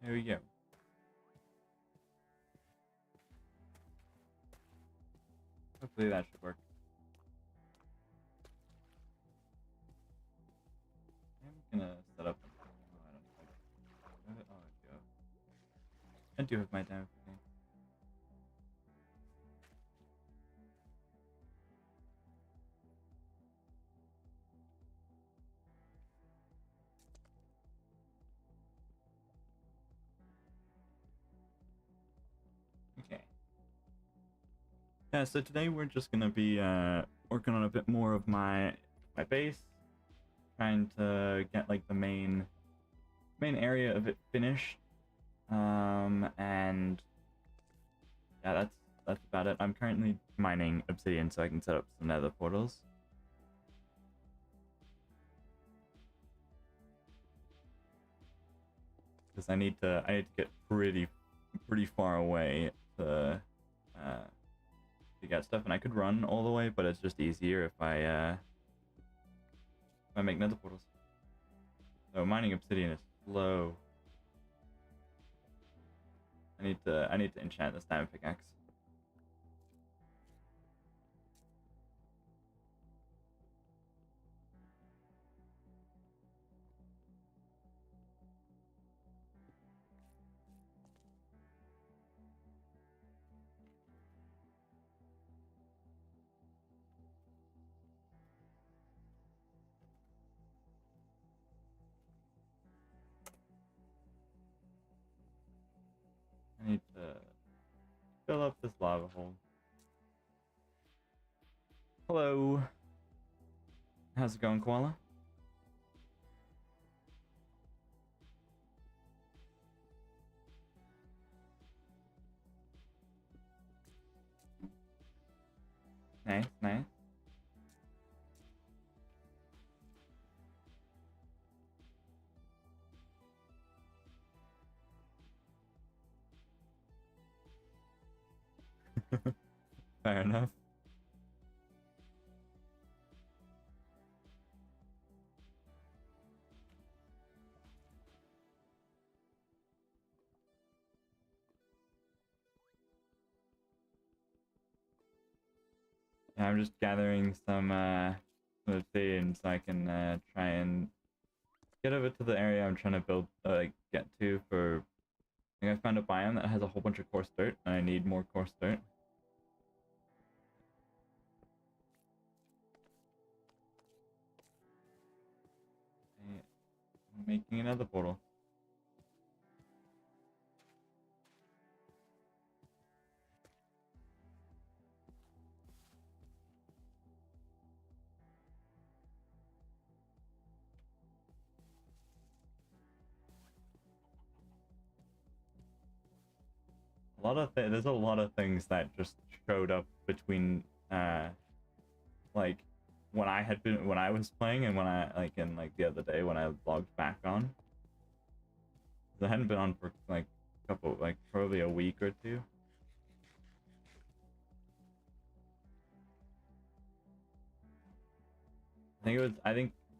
There we go. Hopefully that should work. I'm gonna set up. Oh, I don't know. Oh, I do. I do have my time. Okay. Yeah, so today we're just gonna be working on a bit more of my base, trying to get like the main area of it finished. And yeah, that's about it. I'm currently mining obsidian so I can set up some nether portals. Because I need to get pretty far away to get stuff, and I could run all the way, but it's just easier if I make nether portals. So mining obsidian is slow. I need to enchant this diamond pickaxe. I need to fill up this lava hole. Hello. How's it going, Koala? Nice, nice. Fair enough. Yeah, I'm just gathering some obsidian so I can try and get over to the area I'm trying to build, get to for. I think I found a biome that has a whole bunch of coarse dirt, and I need more coarse dirt. I'm making another portal. There's a lot of things that just showed up between like when I was playing and when I the other day when I logged back on. I hadn't been on for like a couple, like probably a week or two. I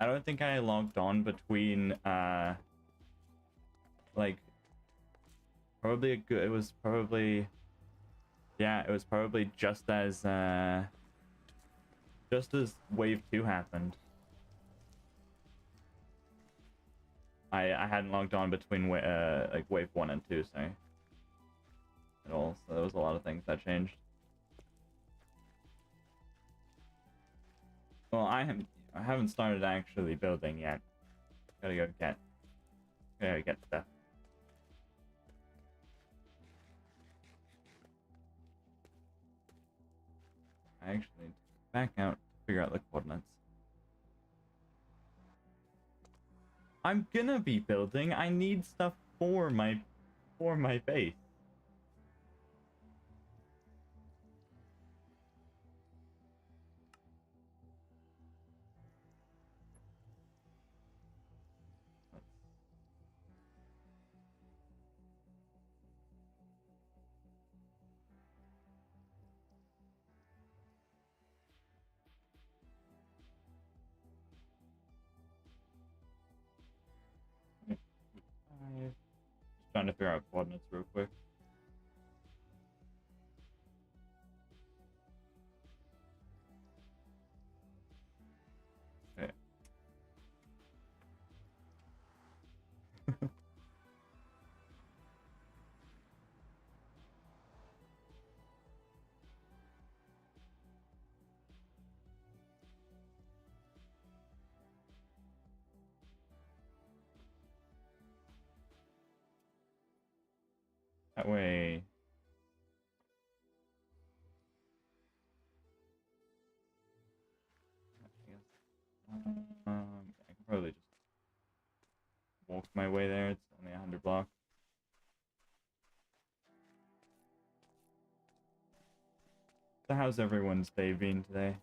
don't think I logged on between like probably it was probably, yeah, it was probably just as wave 2 happened. I hadn't logged on between like wave 1 and 2, sorry, at all. So there was a lot of things that changed. Well, I haven't started actually building yet. Gotta get stuff. I actually need to back out to figure out the coordinates. I'm gonna be building. I need stuff for my base. Just trying to figure out coordinates real quick. Okay. That way. I can probably just walk my way there. It's only 100 blocks. So how's everyone's day been today?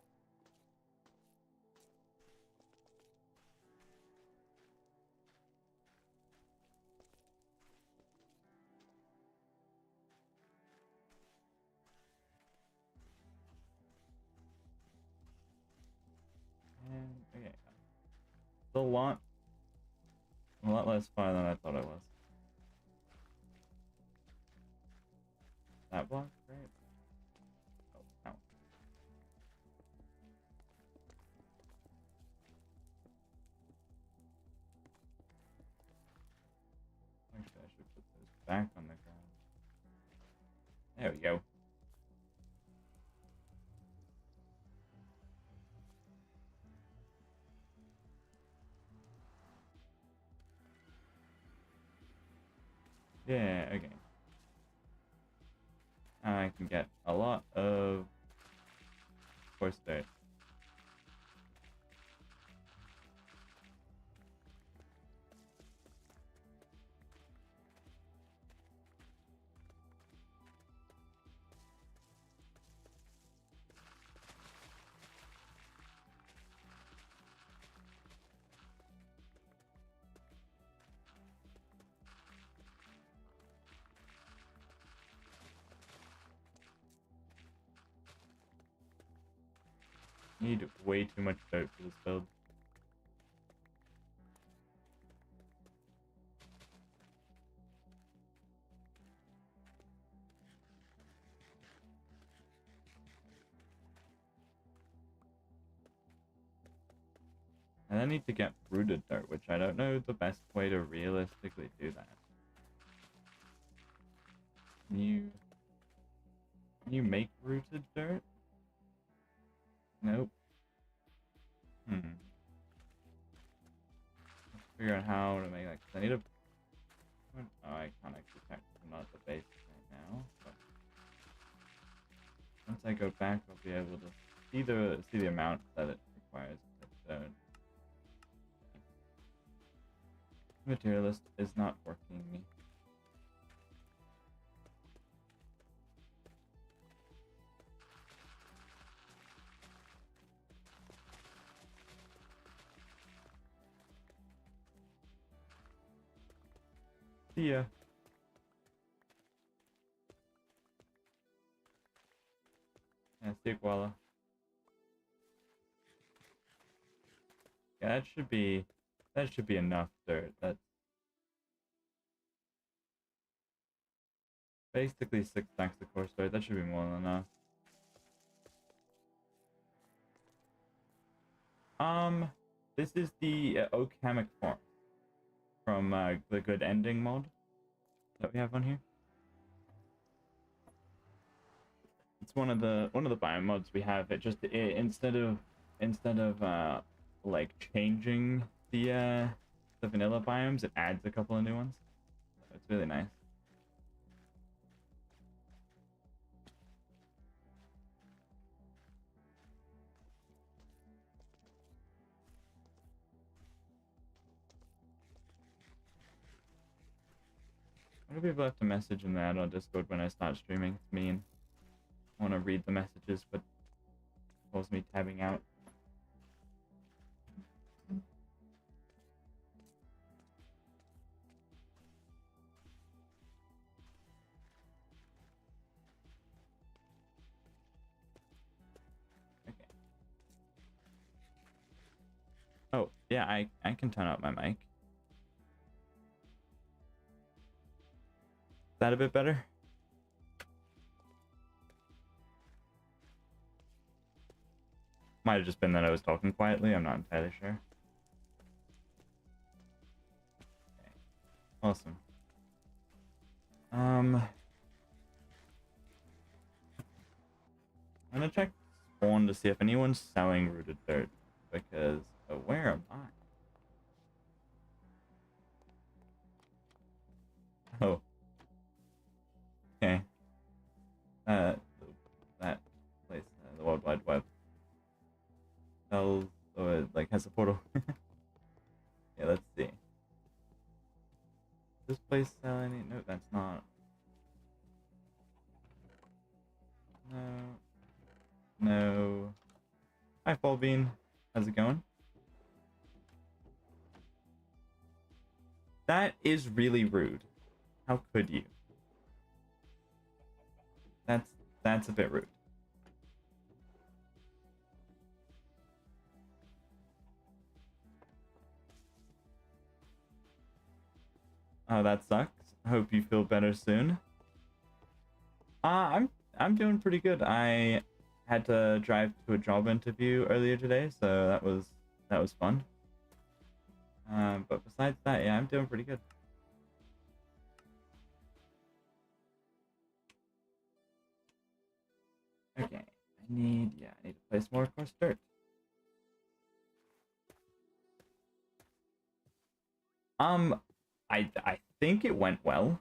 And okay, it's a lot less far than I thought it was. That block, right? Oh, no. Actually, I should put those back on the ground. There we go. Yeah, okay. I can get a lot of course dirt. Need way too much dirt for this build. And I need to get rooted dirt, which I don't know the best way to realistically do that. Can you make rooted dirt? Nope. Let's figure out how to make that. Cause I need a. Oh, I can't actually check. I'm not at the base right now. But once I go back, I'll be able to see the amount that it requires. But materialist is not working. See ya. Yeah, see ya, koala. Yeah, that should be enough dirt. That's basically 6 stacks of course dirt. That should be more than enough. This is the oak hammock farm from the Good Ending mod that we have on here. It's one of the biome mods we have. Instead of like changing the vanilla biomes, it adds a couple of new ones. So it's really nice. Why do people have to message in that on Discord when I start streaming? It's mean. I want to read the messages, but it calls me tabbing out. Okay. Oh, yeah, I can turn out my mic. that a bit better? Might have just been that I was talking quietly. I'm not entirely sure. Okay. Awesome. I'm gonna check spawn to see if anyone's selling rooted dirt, because where am I? Oh. Okay. That place, the World Wide Web, sells, or it, like, has a portal. Yeah, let's see. This place sell any? No, that's not. No. No. Hi, Bean. How's it going? That is really rude. How could you? That's a bit rude. Oh, that sucks. Hope you feel better soon. I'm doing pretty good. I had to drive to a job interview earlier today, so that was fun. But besides that, yeah, I'm doing pretty good. Okay, I need to place more coarse dirt. I think it went well.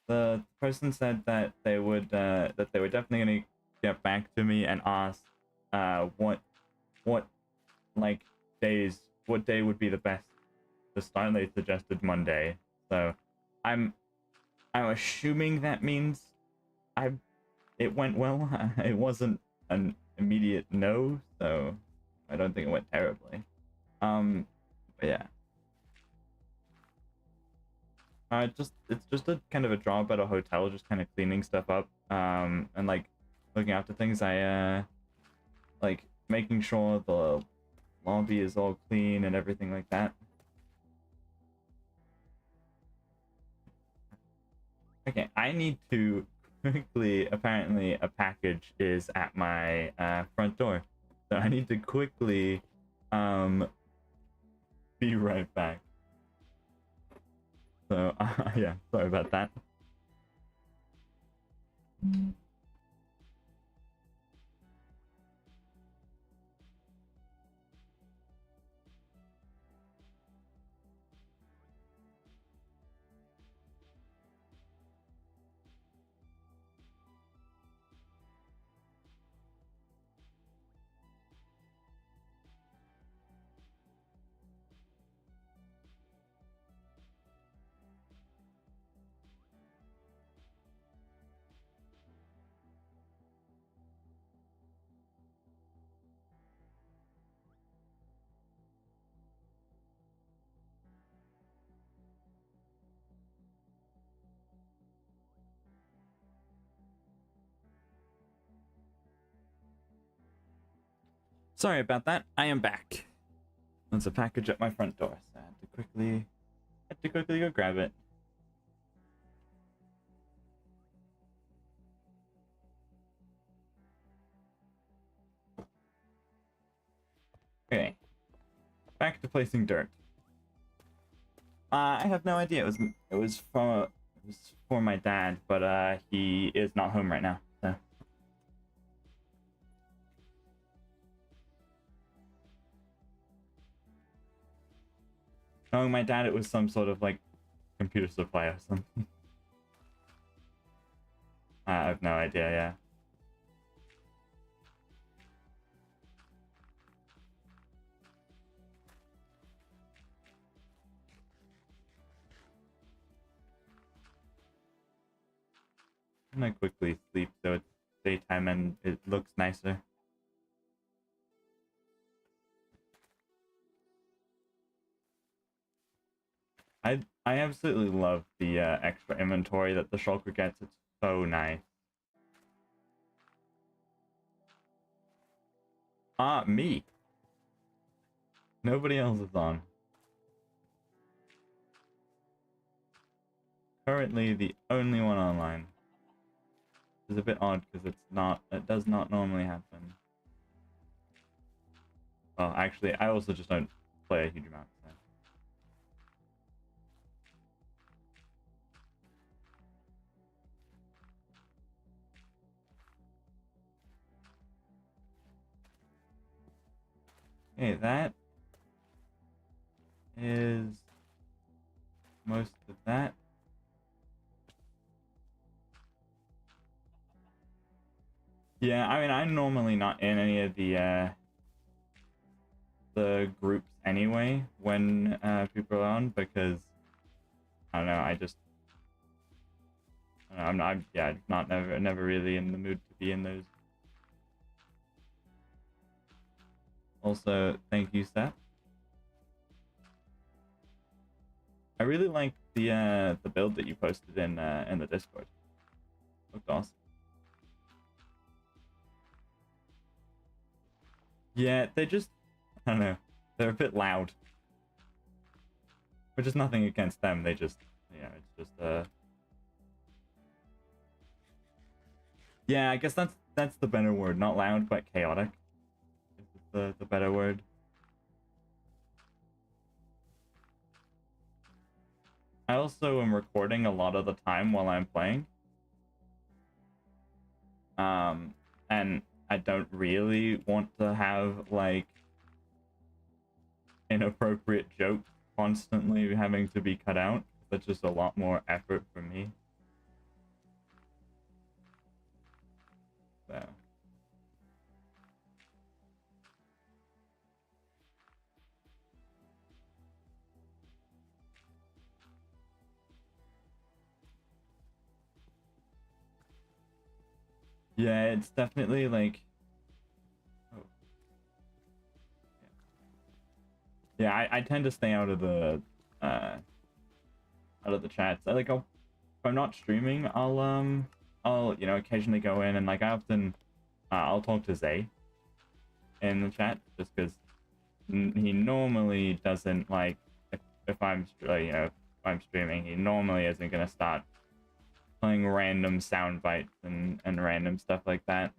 The person said that they were definitely gonna get back to me and ask what like what day would be the best to start. They suggested Monday, so I'm assuming that means it went well. It wasn't an immediate no, so I don't think it went terribly. But yeah. It's just a kind of a job at a hotel, just kind of cleaning stuff up, and like looking after things. I like making sure the lobby is all clean and everything like that. Okay, I need to quickly. Apparently, a package is at my front door, so I need to quickly be right back. So yeah, sorry about that. Sorry about that. I am back. There's a package at my front door, so I had to quickly go grab it. Okay, back to placing dirt. I have no idea. It was for my dad, but he is not home right now. So. Knowing my dad, it was some sort of like computer supply or something. I have no idea. Yeah. I'm gonna quickly sleep so it's daytime and it looks nicer. I absolutely love the extra inventory that the shulker gets. It's so nice. Me. Nobody else is on. currently the only one online. It's a bit odd because it does not normally happen. Well, actually, I also just don't play a huge amount. So. Okay, that is most of that. Yeah, I mean, I'm normally not in any of the groups anyway when people are on because I don't know. I'm not. Yeah, not never really in the mood to be in those. Also, thank you, Seth. I really like the build that you posted in the Discord. Looked awesome. Yeah, they just I don't know. They're a bit loud. Which is nothing against them. They just it's just yeah, I guess that's the better word. Not loud, but chaotic. Is the better word. I also am recording a lot of the time while I'm playing. And I don't really want to have like inappropriate jokes constantly having to be cut out. That's just a lot more effort for me. So. Yeah, it's definitely like. Oh. Yeah, I tend to stay out of the chats. If I'm not streaming, I'll occasionally go in and like I often I'll talk to Zay in the chat just because he normally doesn't like if I'm if I'm streaming, he normally isn't gonna start playing random sound bites and random stuff like that.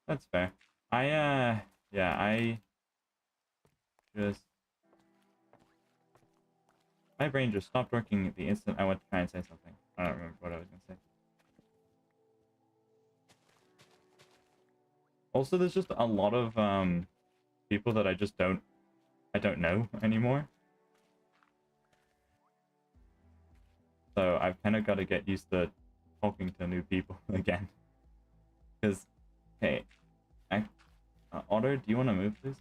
That's fair. I just my brain just stopped working the instant I went to try and say something. I don't remember what I was gonna say. Also, there's just a lot of people that I just don't know anymore. So I've kind of got to get used to talking to new people again. Because, hey, Otter, do you want to move, please?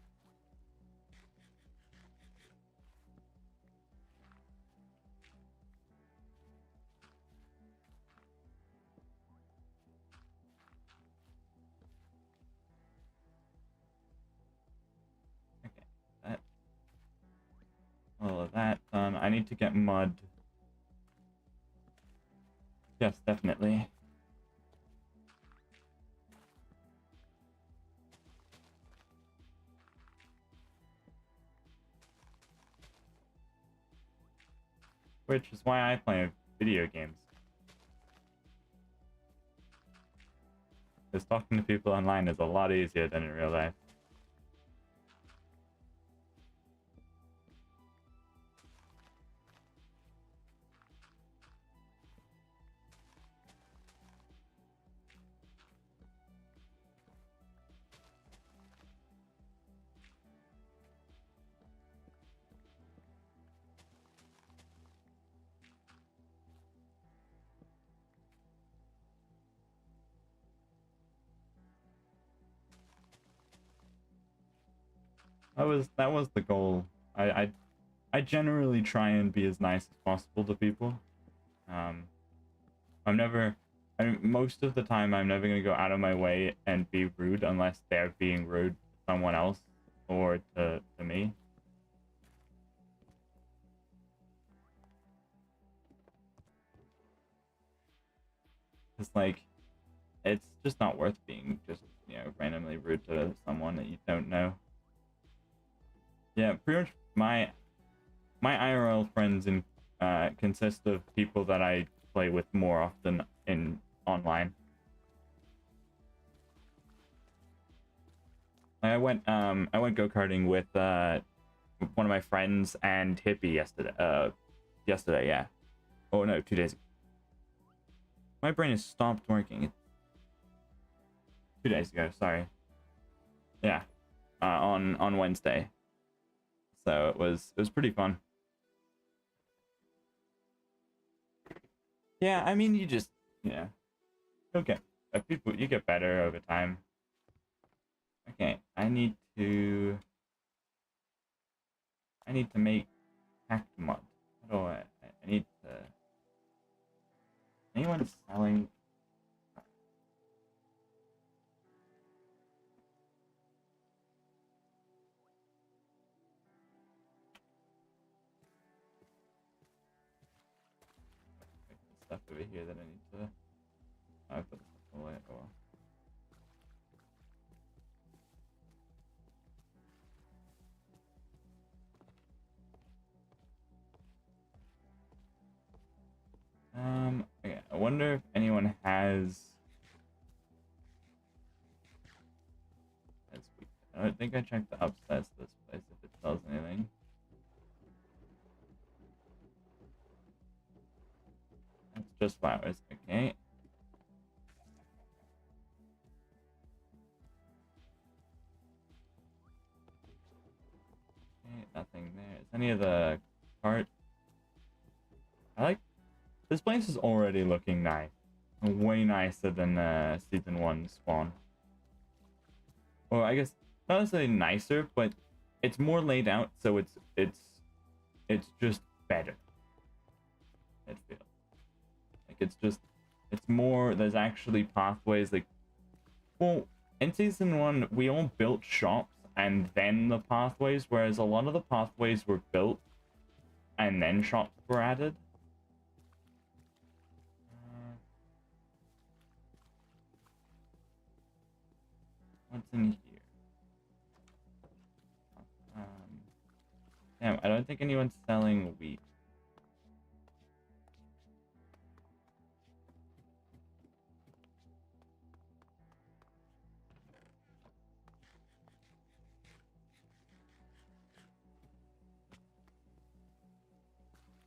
Okay, that, all of that done. I need to get mud. Yes, definitely. Which is why I play video games. Because talking to people online is a lot easier than in real life. That was the goal. I generally try and be as nice as possible to people. I'm never. Most of the time, I'm never gonna go out of my way and be rude unless they're being rude to someone else or to me. It's like, it's just not worth being just you know, randomly rude to someone that you don't know. Yeah, pretty much my IRL friends consist of people that I play with more often in online. I went go-karting with one of my friends and Hippie yesterday, yeah. Oh no, 2 days ago. My brain has stopped working. 2 days ago, sorry. Yeah. On Wednesday. So it was pretty fun. Yeah, I mean, you just, yeah. Okay. People, you get better over time. Okay, I need to make hacked mod. How do I need to... Anyone selling... stuff over here that I need to... I put this stuff away. Oh well. Okay, I wonder if anyone has... I don't think I checked the upstairs of this place if it sells anything. It's just flowers, okay. Okay, nothing there. Is any of the cart? I like... This place is already looking nice. Way nicer than season 1 spawn. Or I guess not necessarily nicer, but it's more laid out, so it's just better. It feels like it's more. There's actually pathways. Like, well, in season 1 we all built shops and then the pathways, whereas a lot of the pathways were built and then shops were added. What's in here? Damn, I don't think anyone's selling wheat.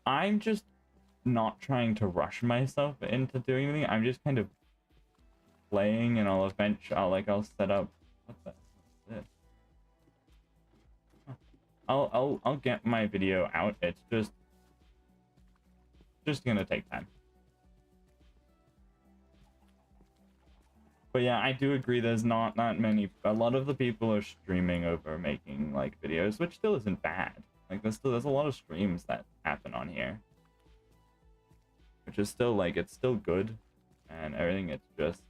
I'm just not trying to rush myself into doing anything. I'm just kind of playing, and I'll set up. What's that? What's this? I'll get my video out. It's just gonna take time. But yeah, I do agree. There's not many. A lot of the people are streaming over making like videos, which still isn't bad. Like there's a lot of streams that happen on here, which is still like it's still good, and everything. It's just.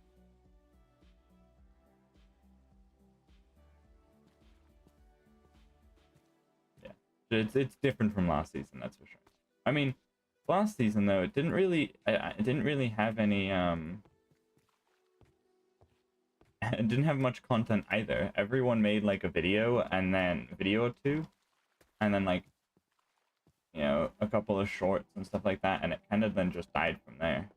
It's different from last season, that's for sure. I mean, last season though, it didn't really have any it didn't have much content either. Everyone made like a video and then a video or two, and then like, you know, a couple of shorts and stuff like that, and it kind of then just died from there.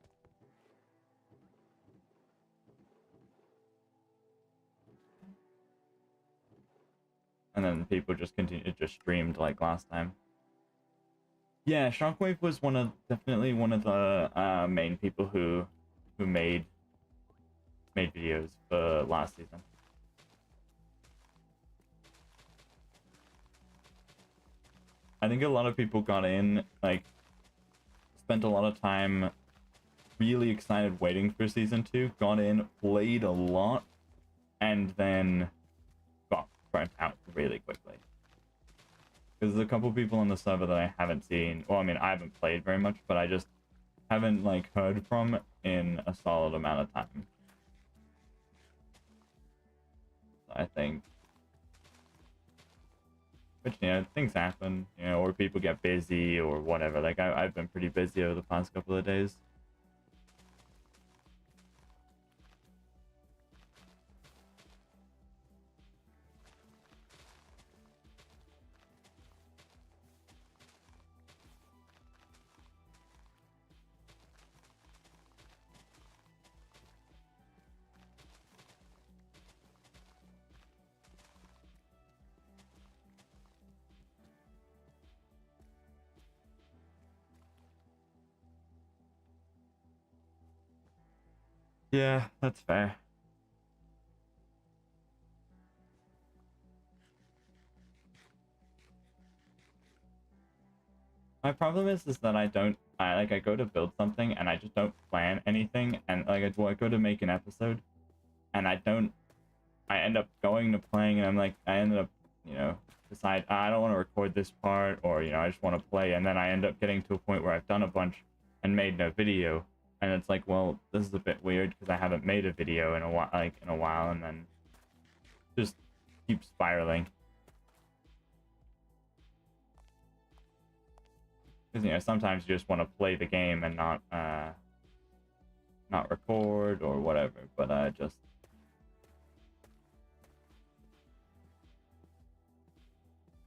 And then people just streamed like last time. Yeah, Shockwave was definitely one of the main people who made videos for last season. I think a lot of people got in, like, spent a lot of time really excited waiting for season 2, got in, played a lot, and then got burnt out really quickly. Because there's a couple people on the server that I haven't seen. Well, I mean, I haven't played very much, but I just haven't, like, heard from in a solid amount of time. I think. But, you know, things happen, you know, or people get busy or whatever. Like, I've been pretty busy over the past couple of days. Yeah, that's fair. My problem is that I go to build something and I just don't plan anything, and like I go to make an episode and I end up going to playing, and I ended up, you know, decide, I don't want to record this part, or you know, I just want to play, and then I end up getting to a point where I've done a bunch and made no video, and it's like, well, this is a bit weird because I haven't made a video in a while, and then just keep spiraling. Because you know, sometimes you just want to play the game and not record or whatever, but just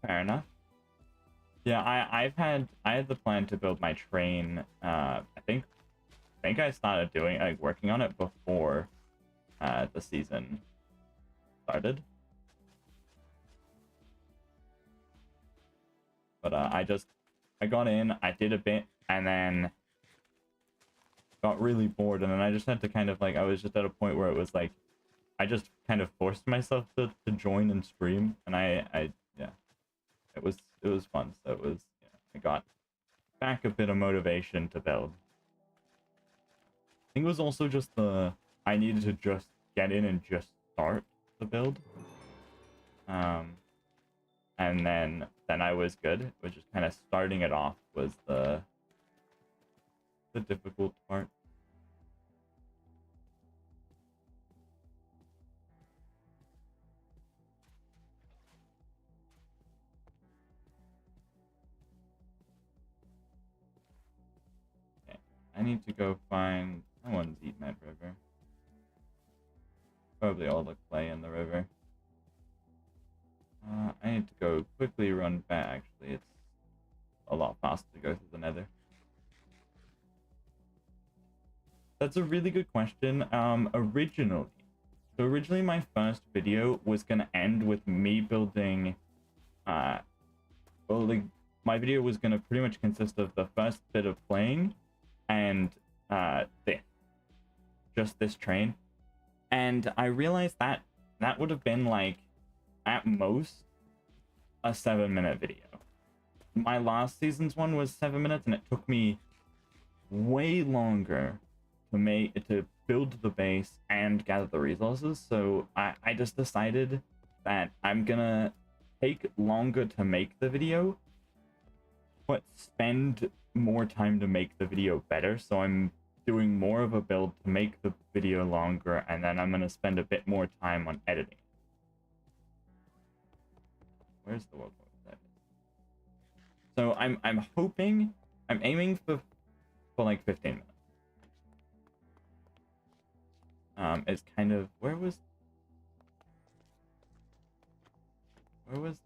fair enough. Yeah, I had the plan to build my train. I think I started doing working on it before the season started. But I got in, I did a bit, and then got really bored, and then I just had to kind of I was just at a point where it was like I just kind of forced myself to join and stream, and I yeah, it was fun. So it was, yeah, I got back a bit of motivation to build. I think it was also just I needed to just get in and just start the build. And then I was good, which is kind of starting it off was the difficult part. Okay. I need to go find, no one's eating that river. Probably all the clay in the river. I need to go quickly run back. Actually, it's a lot faster to go through the nether. That's a really good question. Originally my first video was gonna end with me building, well, like, my video was gonna pretty much consist of the first bit of playing and just this train. And I realized that that would have been like, at most, a 7-minute video. My last season's one was 7 minutes, and it took me way longer to build the base and gather the resources. So I just decided that I'm gonna take longer to make the video, but spend more time to make the video better. So I'm doing more of a build to make the video longer, and then I'm gonna spend a bit more time on editing. Where's the world? So I'm aiming for like 15 minutes. It's kind of, where was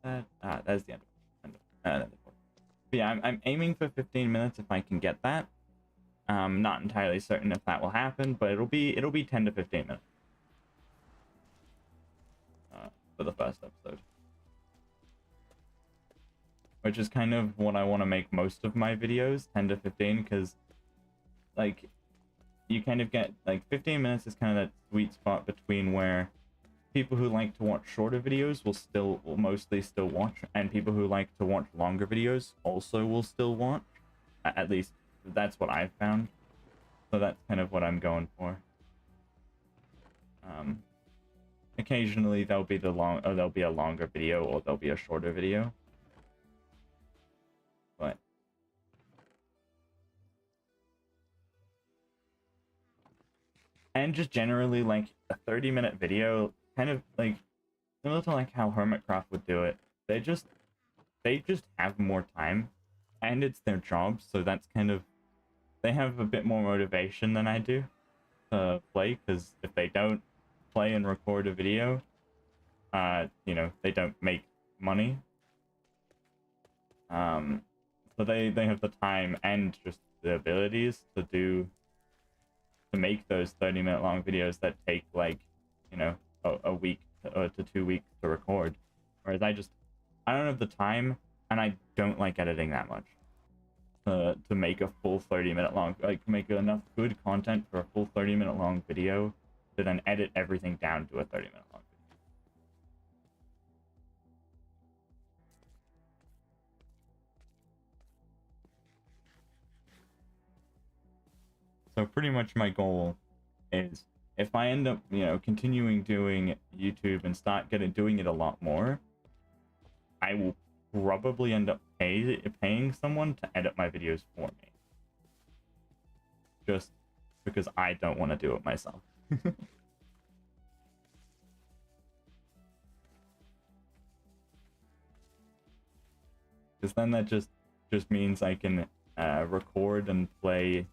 that? That's the end of but yeah, I'm aiming for 15 minutes if I can get that. Not entirely certain if that will happen, but it'll be 10 to 15 minutes for the first episode, which is kind of what I want to make most of my videos, 10 to 15, because like you kind of get like 15 minutes is kind of that sweet spot between where people who like to watch shorter videos will mostly still watch, and people who like to watch longer videos also will still watch. At least that's what I've found. So that's kind of what I'm going for. Occasionally there'll be there'll be a longer video, or there'll be a shorter video. But and just generally, like, a 30-minute video, kind of like similar to like how Hermitcraft would do it. They just have more time, and it's their job, so that's kind of, they have a bit more motivation than I do to play, because if they don't play and record a video, you know, they don't make money. So they have the time and just the abilities to make those 30-minute long videos that take, like, you know, a week to 2 weeks to record. Whereas I don't have the time, and I don't like editing that much. to make a full 30-minute long, like make enough good content for a full 30-minute long video to then edit everything down to a 30-minute long video. So pretty much my goal is, if I end up, you know, continuing doing YouTube and start doing it a lot more, I will probably end up paying someone to edit my videos for me. Just because I don't want to do it myself. Because then that just means I can record and play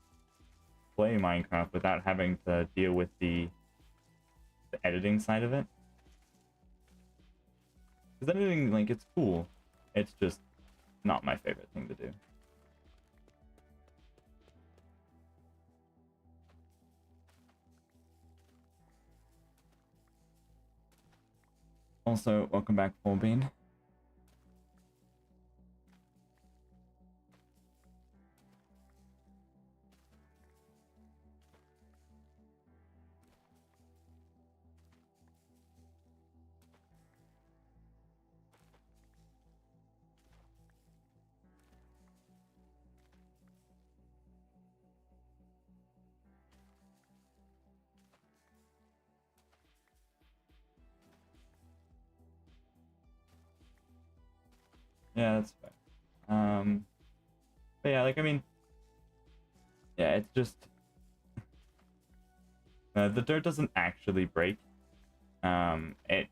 Minecraft without having to deal with the editing side of it. Because editing, like, it's cool. It's just not my favorite thing to do. Also, welcome back, Fullbean. Yeah, that's fair. But yeah, like, I mean, yeah, it's just the dirt doesn't actually break. It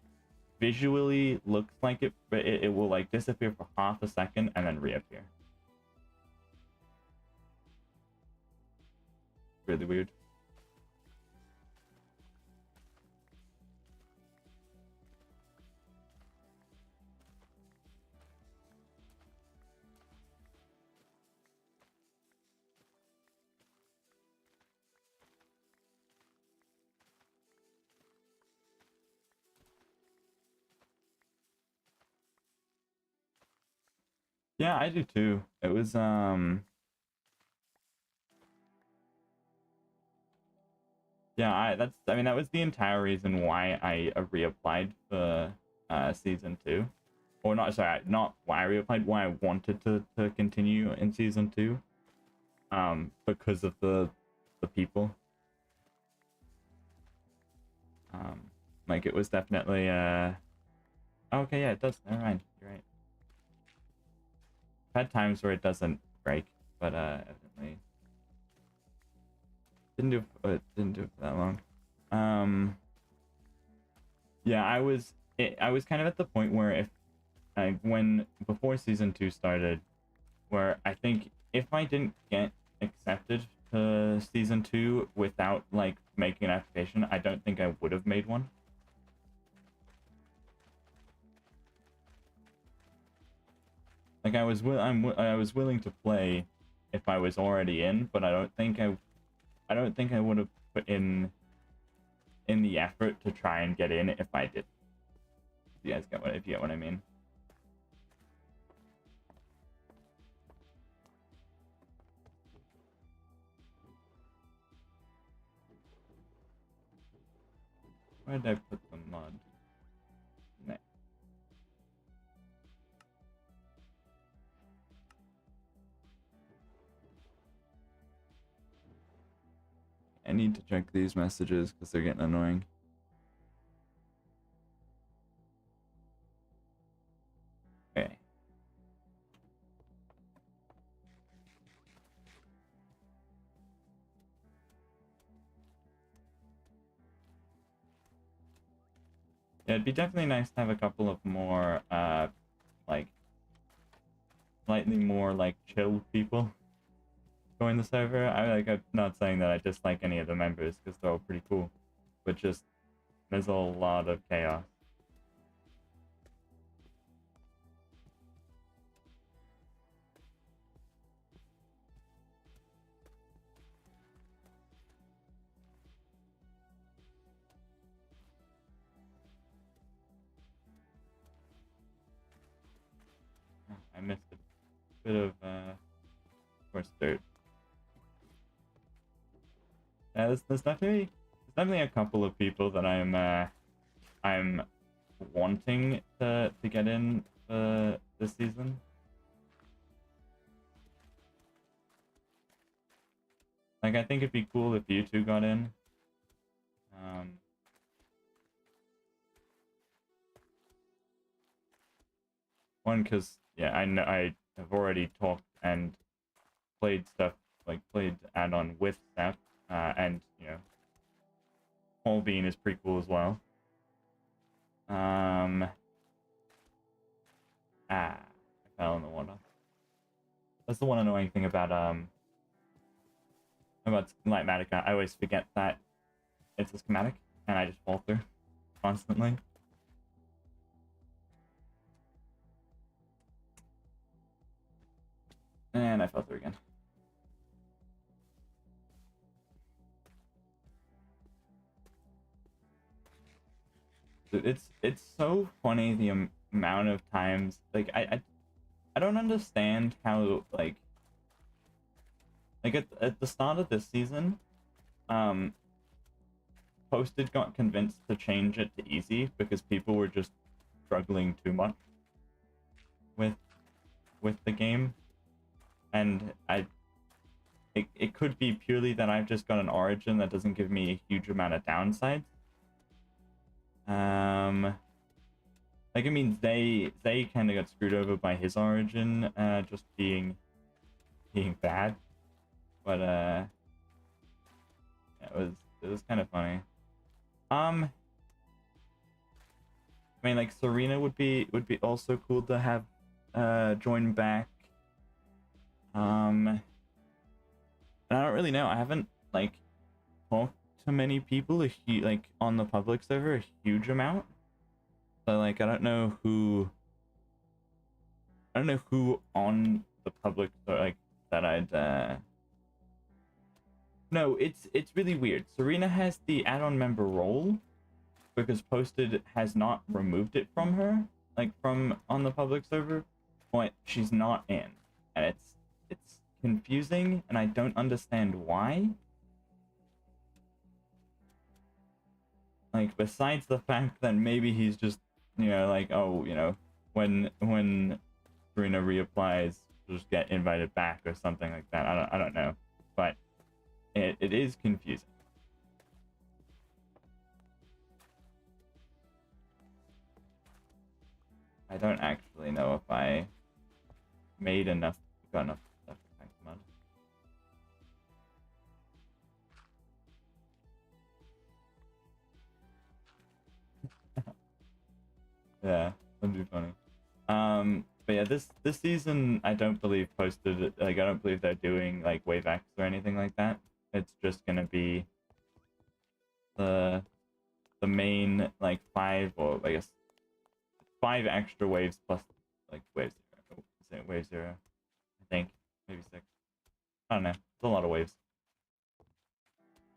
visually looks like it, but it will like disappear for half a second and then reappear. Really weird. Yeah, I do too. It was yeah, I mean that was the entire reason why I reapplied for season 2. Or not, sorry, not why I reapplied, why I wanted to continue in season 2. Because of the people. Like, it was definitely okay, yeah, it does. Never mind. You're right. I've had times where it doesn't break, but evidently didn't do it for that long. Yeah, I was kind of at the point where before season 2 started, where I think if I didn't get accepted to season 2 without like making an application, I don't think I would have made one. Like, I was willing to play if I was already in, but I don't think I would have put in the effort to try and get in if I did. You guys get if you get what I mean? Where did I put the mod? No. I need to check these messages because they're getting annoying. Okay. Yeah, it'd be definitely nice to have a couple of more, like, slightly more, like, chill people join the server. I'm not saying that I dislike any of the members, because they're all pretty cool, but just, there's a lot of chaos. I missed a bit of, course, dirt. Yeah, there's definitely a couple of people that I'm wanting to get in this season. Like, I think it'd be cool if you two got in. One, because yeah, I know I have already talked and played stuff, like played Addon with Steph, and you know, Whole Bean is pretty cool as well. I fell in the water. That's the one annoying thing about Lightmatic. I always forget that it's a schematic, and I just fall through constantly. And I fell through again. It's so funny the amount of times, like, I don't understand how, like at the start of this season, Posted got convinced to change it to easy because people were just struggling too much with the game, and it could be purely that I've just got an origin that doesn't give me a huge amount of downsides. Like, it means they kind of got screwed over by his origin, just being bad, but yeah, it was kind of funny. I mean, like, Serena would be also cool to have join back. And I don't really know. I haven't like talked to many people like on the public server a huge amount. So like I don't know who on the public, like, that I'd No, it's really weird. Serena has the add-on member role because Posted has not removed it from her, like from on the public server, but she's not in, and it's confusing, and I don't understand why. Like, besides the fact that maybe he's just, you know, like, oh, you know, when Serena reapplies, just get invited back or something like that. I don't know, but it is confusing. I don't actually know if I got enough stuff to pack mud. Yeah, that'd be funny. But yeah, this season I don't believe Posted, like, I don't believe they're doing like wave X or anything like that. It's just gonna be the main, like, 5, or I guess 5 extra waves plus like wave 0. Say wave 0. I think maybe 6. I don't know. It's a lot of waves.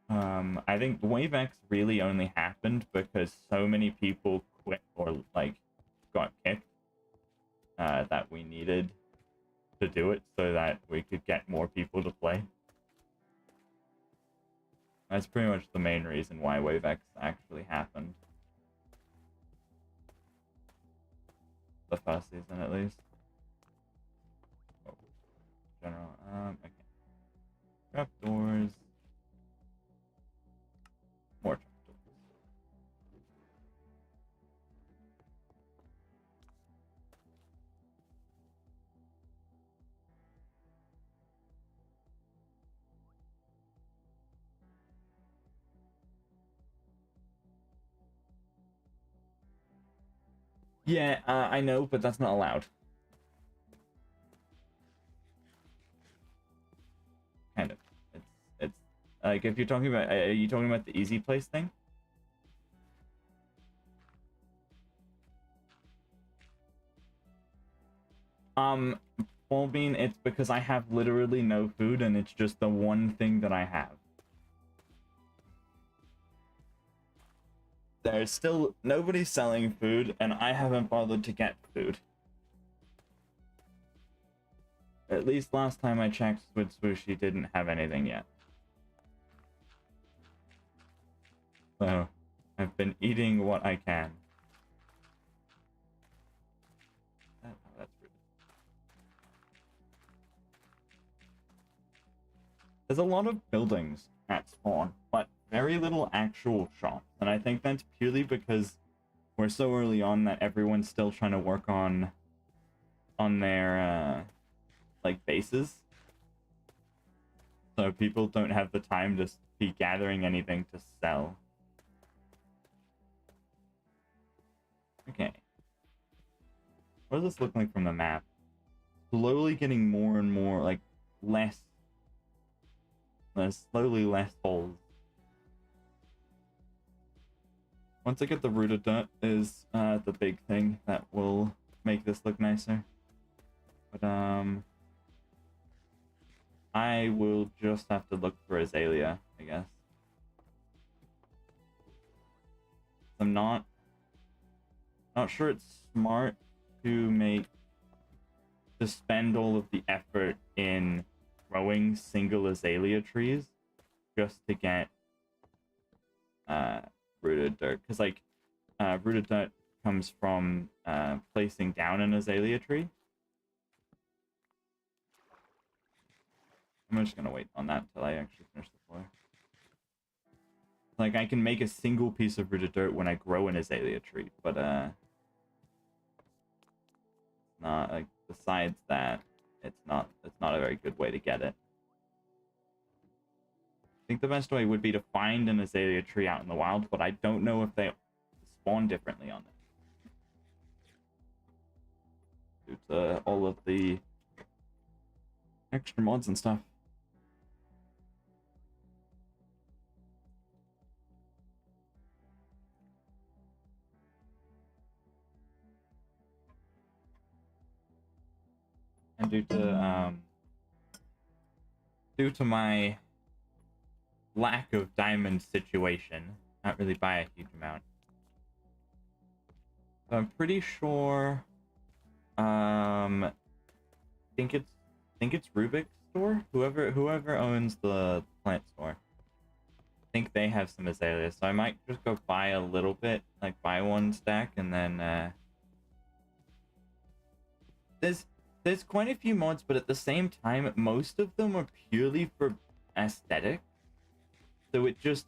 I think wave X really only happened because so many people quit or like got kicked, that we needed to do it so that we could get more people to play. That's pretty much the main reason why wave X actually happened. The first season, at least. Oh, general, okay. Trapdoors. More trapdoors. Yeah, I know, but that's not allowed. Kind of. It's like, if you're talking about, are you talking about the easy place thing? Full bean, it's because I have literally no food and it's just the one thing that I have. There's still nobody selling food and I haven't bothered to get food. At least last time I checked with Swooshy didn't have anything yet. So, I've been eating what I can. Oh, that's rude. There's a lot of buildings at spawn, but very little actual shops. And I think that's purely because we're so early on that everyone's still trying to work on their like bases. So people don't have the time to be gathering anything to sell. Okay. What does this look like from the map? Slowly getting more and more, like, slowly less holes. Once I get the rooted dirt is the big thing that will make this look nicer. But, I will just have to look for Azalea, I guess. I'm not sure it's smart to spend all of the effort in growing single azalea trees just to get rooted dirt, because like rooted dirt comes from placing down an azalea tree. I'm just gonna wait on that till I actually finish the floor. Like, I can make a single piece of rooted dirt when I grow an azalea tree, but not like, besides that, it's not a very good way to get it. I think the best way would be to find an azalea tree out in the wild, but I don't know if they spawn differently on it due to all of the extra mods and stuff. And due to my lack of diamond situation, not really by a huge amount. So I'm pretty sure think it's Rubik's store. Whoever owns the plant store. I think they have some azaleas, so I might just go buy a little bit, like buy one stack, and then there's quite a few mods, but at the same time, most of them are purely for aesthetic. So it just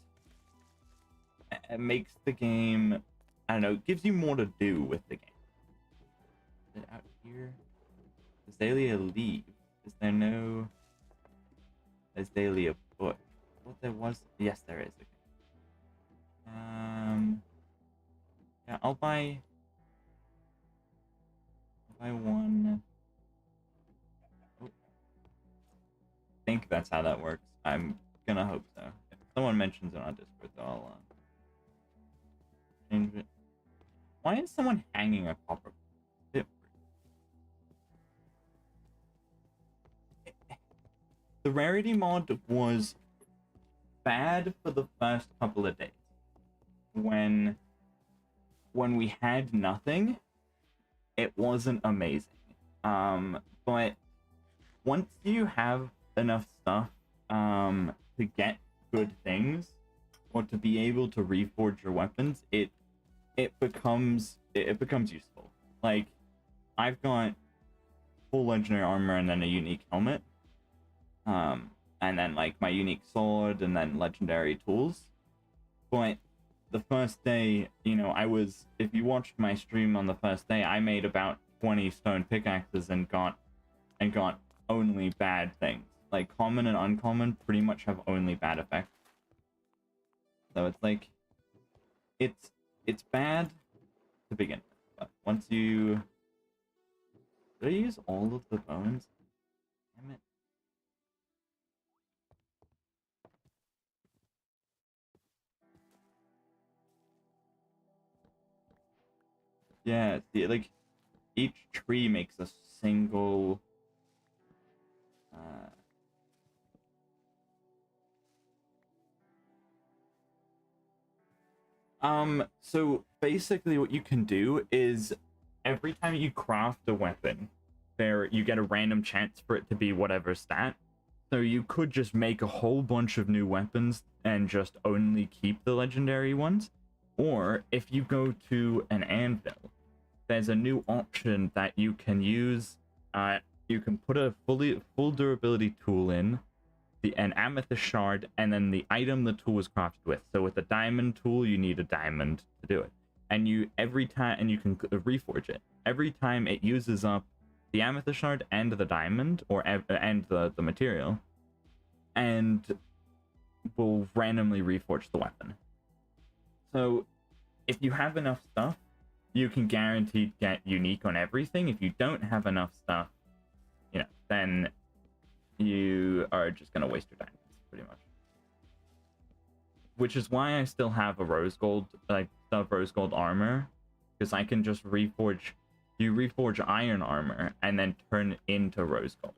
makes the game, I don't know, it gives you more to do with the game. Is it out here? Azalea leaves. Is there no Azalea bush? What there was? Yes, there is. Okay. Yeah, I'll buy one. Oh. I think that's how that works. I'm gonna hope so. If someone mentions it on Discord, I'll change it. Why is someone hanging a copper? The rarity mod was bad for the first couple of days. When we had nothing, it wasn't amazing. But once you have enough stuff to get good things, or to be able to reforge your weapons, it becomes useful. Like, I've got full legendary armor and then a unique helmet, and then like my unique sword and then legendary tools. But the first day, you know, if you watched my stream on the first day, I made about 20 stone pickaxes and got only bad things. Like, common and uncommon pretty much have only bad effects. So it's like, it's bad to begin with, but once you... Did I use all of the bones? Damn it. Yeah, see, like, each tree makes a single... So basically what you can do is every time you craft a weapon, you get a random chance for it to be whatever stat. So you could just make a whole bunch of new weapons and just only keep the legendary ones. Or if you go to an anvil, there's a new option that you can use. You can put a full durability tool in, an amethyst shard, and then the item the tool was crafted with. So with the diamond tool, you need a diamond to do it. And you can reforge it. Every time it uses up the amethyst shard and the diamond, and the material, and will randomly reforge the weapon. So if you have enough stuff, you can guaranteed get unique on everything. If you don't have enough stuff, then you are just gonna waste your diamonds, pretty much. Which is why I still have a rose gold, rose gold armor, because I can just reforge. You reforge iron armor and then turn it into rose gold,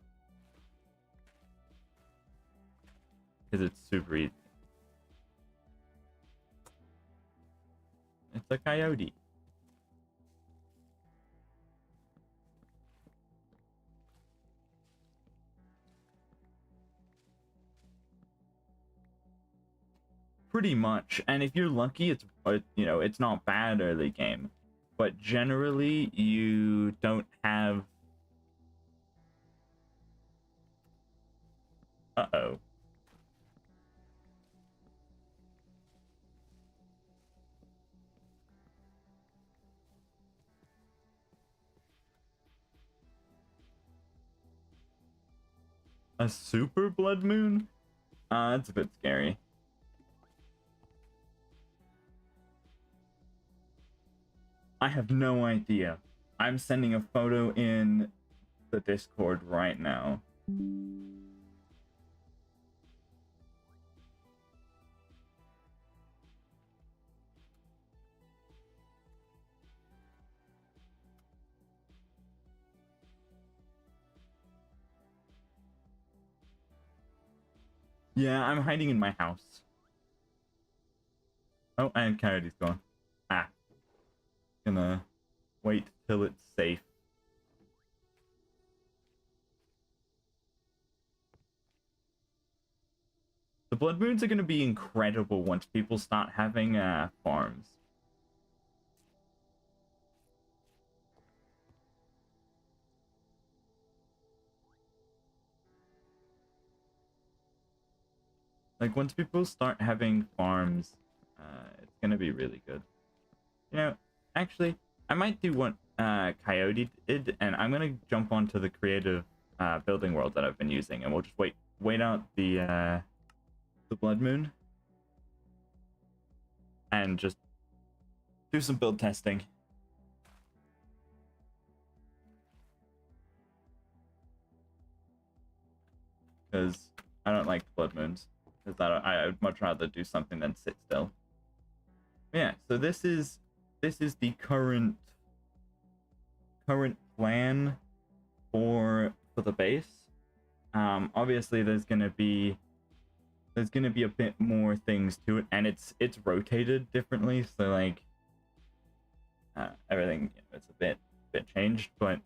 because it's super easy. It's a coyote. Pretty much. And if you're lucky, it's it's not bad early game, but generally you don't have a super blood moon. That's a bit scary. I have no idea. I'm sending a photo in the Discord right now. Yeah, I'm hiding in my house. Oh, and Coyote's gone. Gonna wait till it's safe. The blood moons are gonna be incredible once people start having farms. Like once people start having farms, it's gonna be really good. Actually, I might do what Coyote did, and I'm gonna jump onto the creative building world that I've been using, and we'll just wait out the blood moon, and just do some build testing. Because I don't like blood moons. Because I would much rather do something than sit still. Yeah, so this is the current plan for the base. Obviously there's gonna be a bit more things to it, and it's rotated differently, so like everything, it's a bit changed, but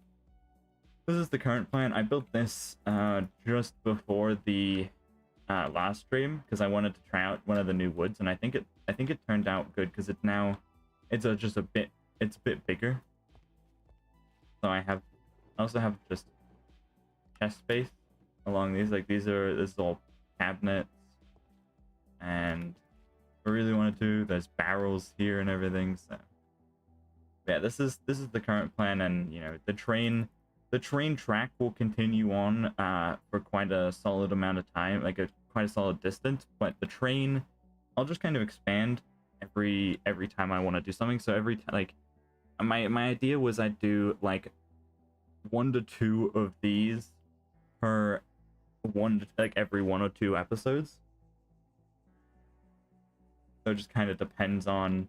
this is the current plan. I built this just before the last stream because I wanted to try out one of the new woods, and I think it turned out good because it's a bit bigger. So I also have just chest space along these. Like this is all cabinets, and if I really wanted to, there's barrels here and everything. So yeah, this is the current plan, and the train track will continue on for quite a solid amount of time, like quite a solid distance, but the train I'll just kind of expand every time I want to do something. So every time, like my idea was I'd do like 1 to 2 of these per every 1 or 2 episodes. So it just kind of depends on,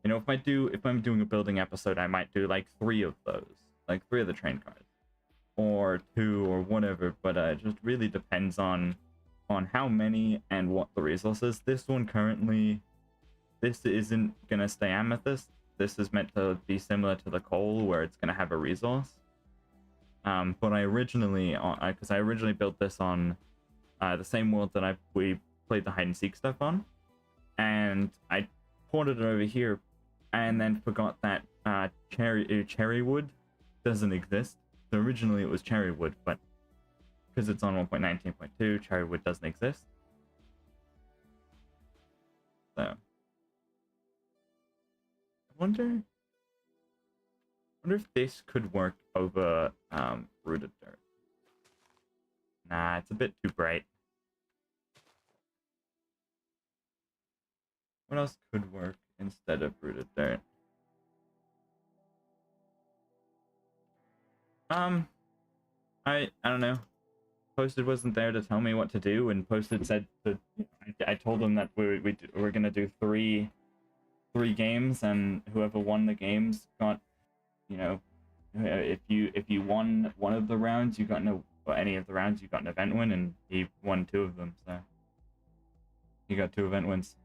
if I'm doing a building episode, I might do like 3 of those, like 3 of the train cars, or 2 or whatever, but it just really depends on how many and what the resource is. This one currently, this isn't gonna stay amethyst. This is meant to be similar to the coal, where it's gonna have a resource. But I originally, because I originally built this on the same world that we played the hide and seek stuff on, and I ported it over here, and then forgot that cherry wood doesn't exist. So originally it was cherry wood, but because it's on 1.19.2, cherry wood doesn't exist. So I wonder if this could work over rooted dirt. Nah, it's a bit too bright. What else could work instead of rooted dirt? I don't know. Posted wasn't there to tell me what to do, and Posted said that I told him that we're gonna do three games, and whoever won the games got, you know, if you won one of the rounds, you got any of the rounds, you got an event win, and he won 2 of them, so he got 2 event wins.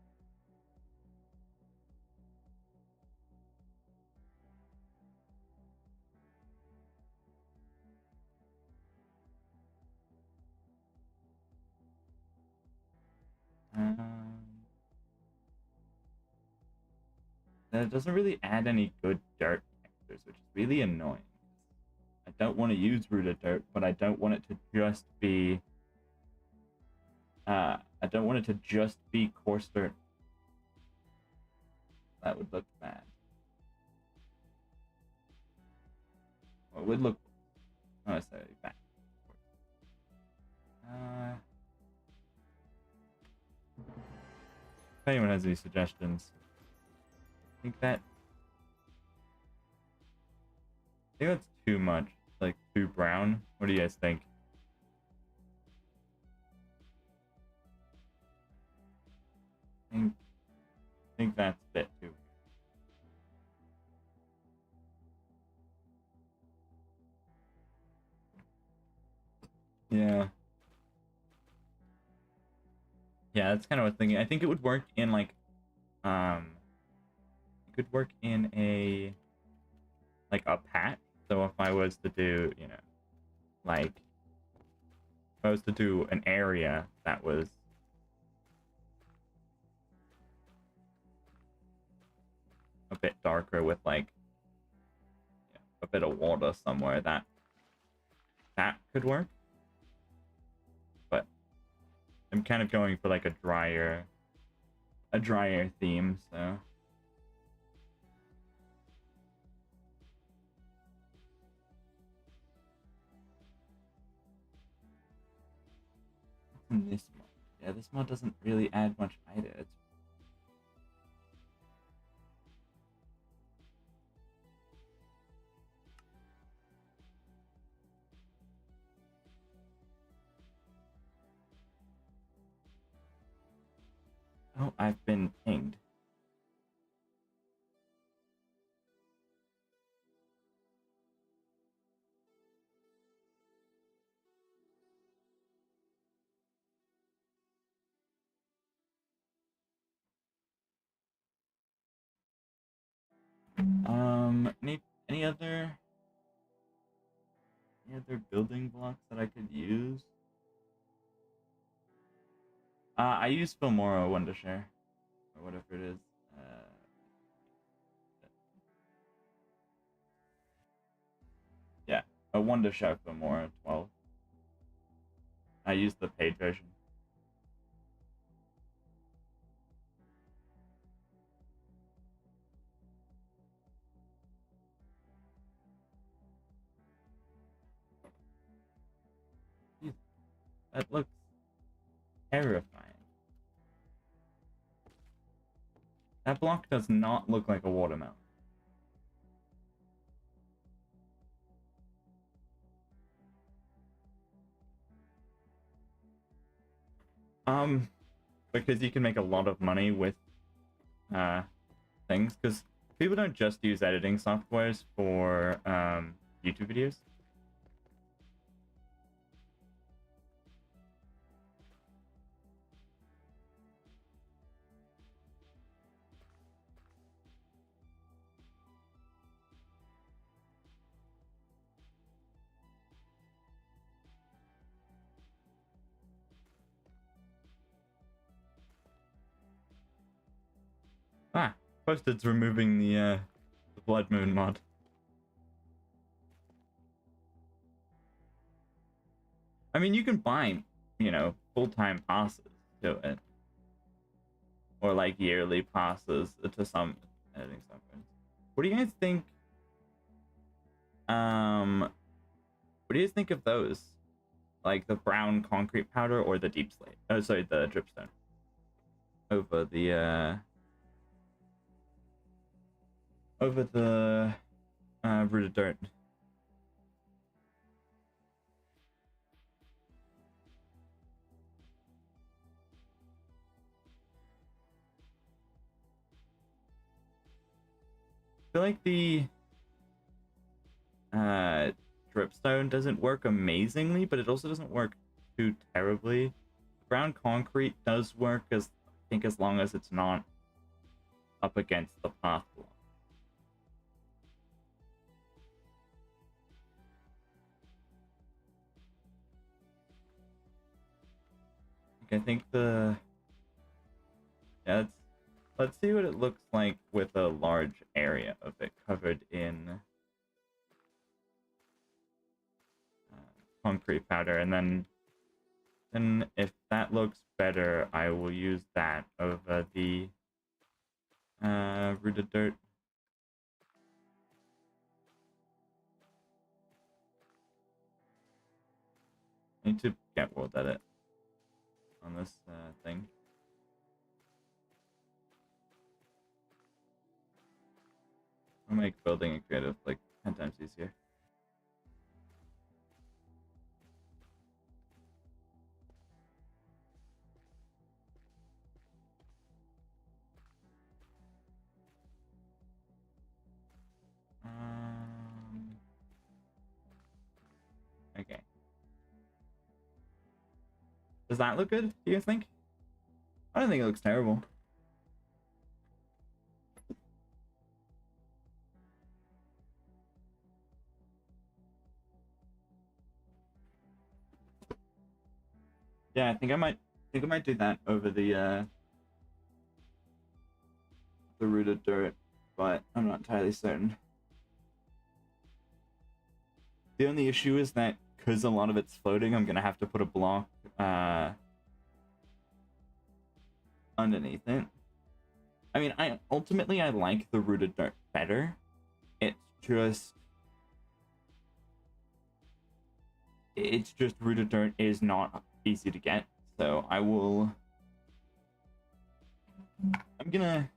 That doesn't really add any good dirt textures, which is really annoying. I don't want to use rooted dirt, but I don't want it to just be I don't want it to just be coarse dirt. That would look bad. Well, it would look not necessarily bad. If anyone has any suggestions, I think that's too much. Like too brown. What do you guys think? I think that's a bit too. Yeah. Yeah, that's kind of what I'm thinking. I think it would work in like, it could work in a patch. So if I was to do, like, if I was to do an area that was a bit darker with like a bit of water somewhere, that could work. But I'm kind of going for like a drier theme, so. This mod. Yeah, this mod doesn't really add much either. It's oh, I've been pinged. Any other building blocks that I could use? I use Filmora Wondershare, or whatever it is. Yeah, a Wondershare Filmora 12. I use the paid version. That looks terrifying. That block does not look like a watermelon. Because you can make a lot of money with things, because people don't just use editing softwares for YouTube videos. Ah, Posted's removing the Blood Moon mod. I mean, you can buy, you know, full-time passes to it. Or like yearly passes to some editing software. What do you guys think? What do you think of those? Like the brown concrete powder or the deep slate? Oh, sorry, the dripstone. Over the rooted dirt. I feel like the dripstone doesn't work amazingly, but it also doesn't work too terribly. Brown concrete does work, as I think, as long as it's not up against the path block. I think the yeah, let's see what it looks like with a large area of it covered in concrete powder, and then if that looks better, I will use that over the rooted dirt. I need to get world edit on this thing. I'll make building and creative like 10 times easier. Okay. Does that look good, do you think? I don't think it looks terrible. Yeah, I think I might do that over the rooted dirt, but I'm not entirely certain. The only issue is that because a lot of it's floating, I'm gonna have to put a block underneath it. I mean, I like the rooted dirt better. It's just rooted dirt is not easy to get, so I'm gonna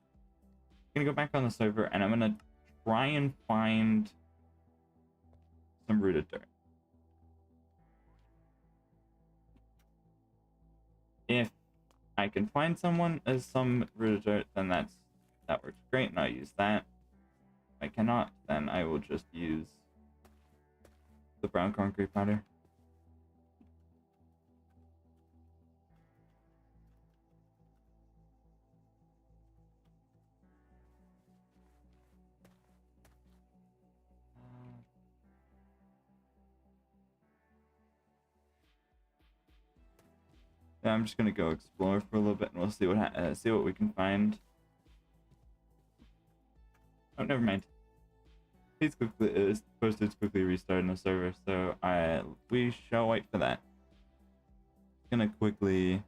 go back on the server and I'm gonna try and find some rooted dirt. If I can find some rooted dirt, then that works great, and I'll use that. If I cannot, then I will just use the brown concrete powder. Yeah, I'm just gonna go explore for a little bit, and we'll see what we can find. Oh, never mind. Please quickly posted quickly restarting the server, so we shall wait for that. Gonna quickly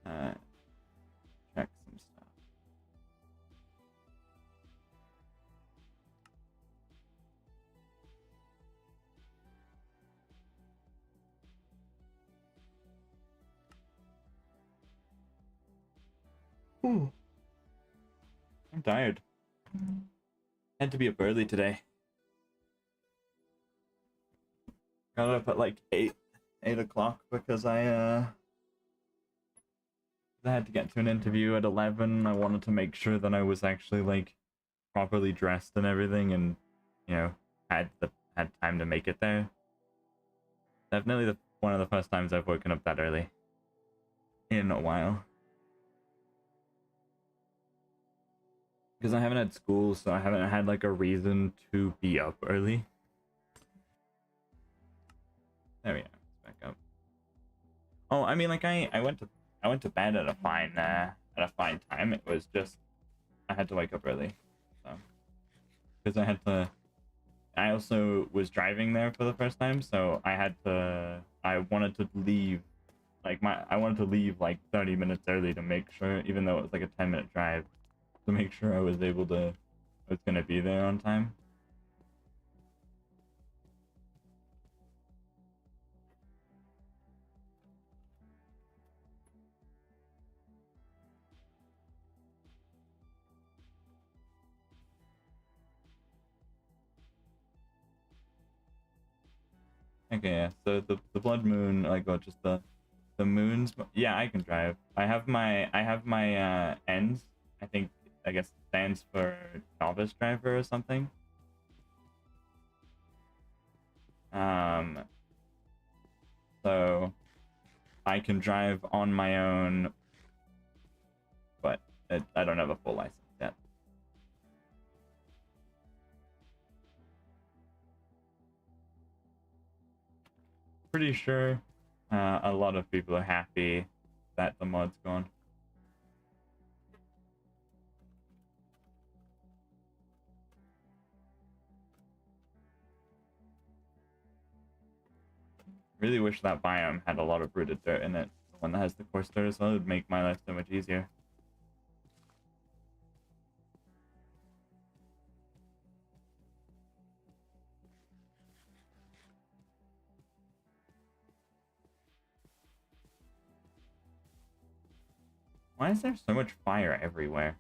check some stuff. Ooh. I'm tired. Had to be up early today. Got up at like 8 o'clock because I had to get to an interview at 11. I wanted to make sure that I was actually like properly dressed and everything, and you know, had time to make it there. Definitely one of the first times I've woken up that early in a while. Because I haven't had school, so I haven't had like a reason to be up early. There we go. It's back up. Oh, I mean, like I went to bed at a fine time. It was just I had to wake up early, so because I also was driving there for the first time, so I wanted to leave I wanted to leave like 30 minutes early to make sure, even though it was like a 10-minute drive, to make sure I was gonna be there on time. Okay, yeah. So the blood moon, like, or just the moons. Yeah, I can drive. I have my ends. I guess stands for novice driver or something. Um, so I can drive on my own, but I don't have a full license yet. Pretty sure a lot of people are happy that the mod's gone. Really wish that biome had a lot of rooted dirt in it. The one that has the coarse dirt as well would make my life so much easier. Why is there so much fire everywhere?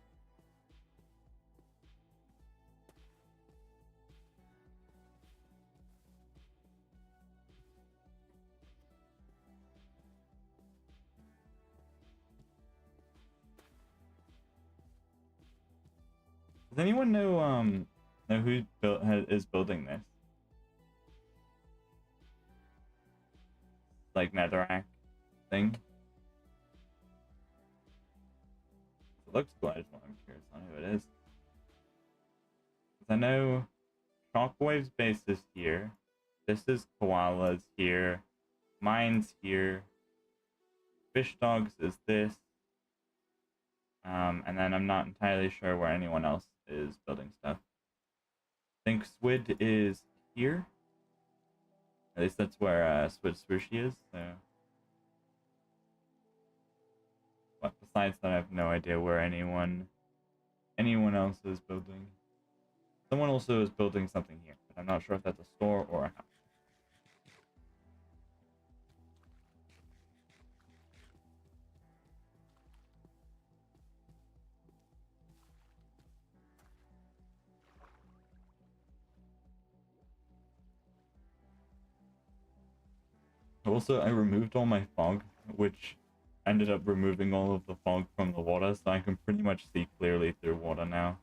Does anyone know who is building this? Like netherrack thing? It looks cool. I'm curious on who it is. 'Cause I know Shockwave's base is here. This is Koala's here. Mine's here. Fish Dogs is this. And then I'm not entirely sure where anyone else is building stuff. I think Swid is here. At least that's where Swid Swooshy is. So, but besides that, I have no idea where anyone else is building. Someone also is building something here, but I'm not sure if that's a store or a house. Also, I removed all my fog, which ended up removing all of the fog from the water, so I can pretty much see clearly through water now.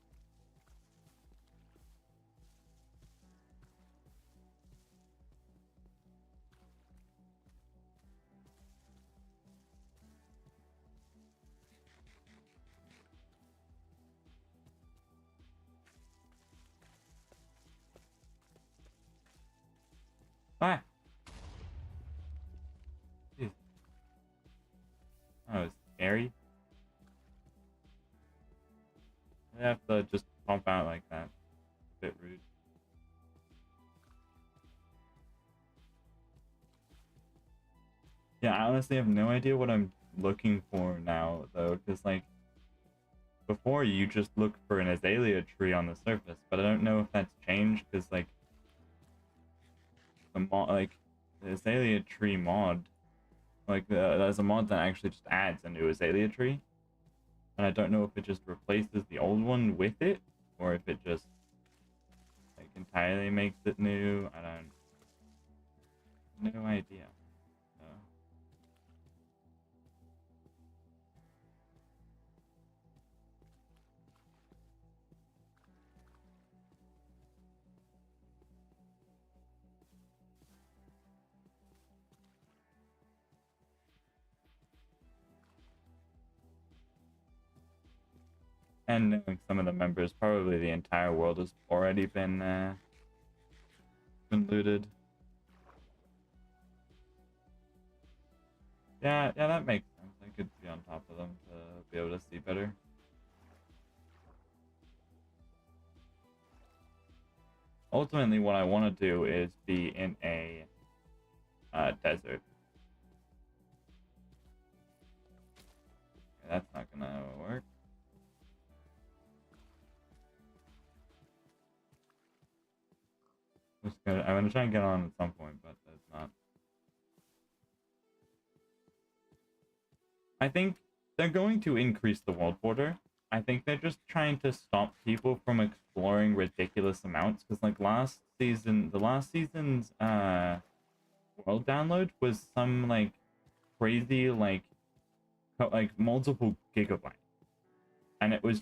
Ah! Jeez. That was scary. I have to just pump out like that. A bit rude. Yeah, I honestly have no idea what I'm looking for now, though, because, like, before you just look for an azalea tree on the surface, but I don't know if that's changed, because, like, the azalea tree mod, like, there's a mod that actually just adds a new azalea tree, and I don't know if it just replaces the old one with it, or if it just, like, entirely makes it new. I don't, no idea. So. And knowing some of the members, probably the entire world has already been looted. Yeah, that makes sense. I could be on top of them to be able to see better. ultimately what I want to do is be in a desert. That's not gonna work. I'm gonna try and get on at some point, but that's not. I think they're going to increase the world border. I think they're just trying to stop people from exploring ridiculous amounts. Because like the last season's world download was some like crazy like multiple gigabytes, and it was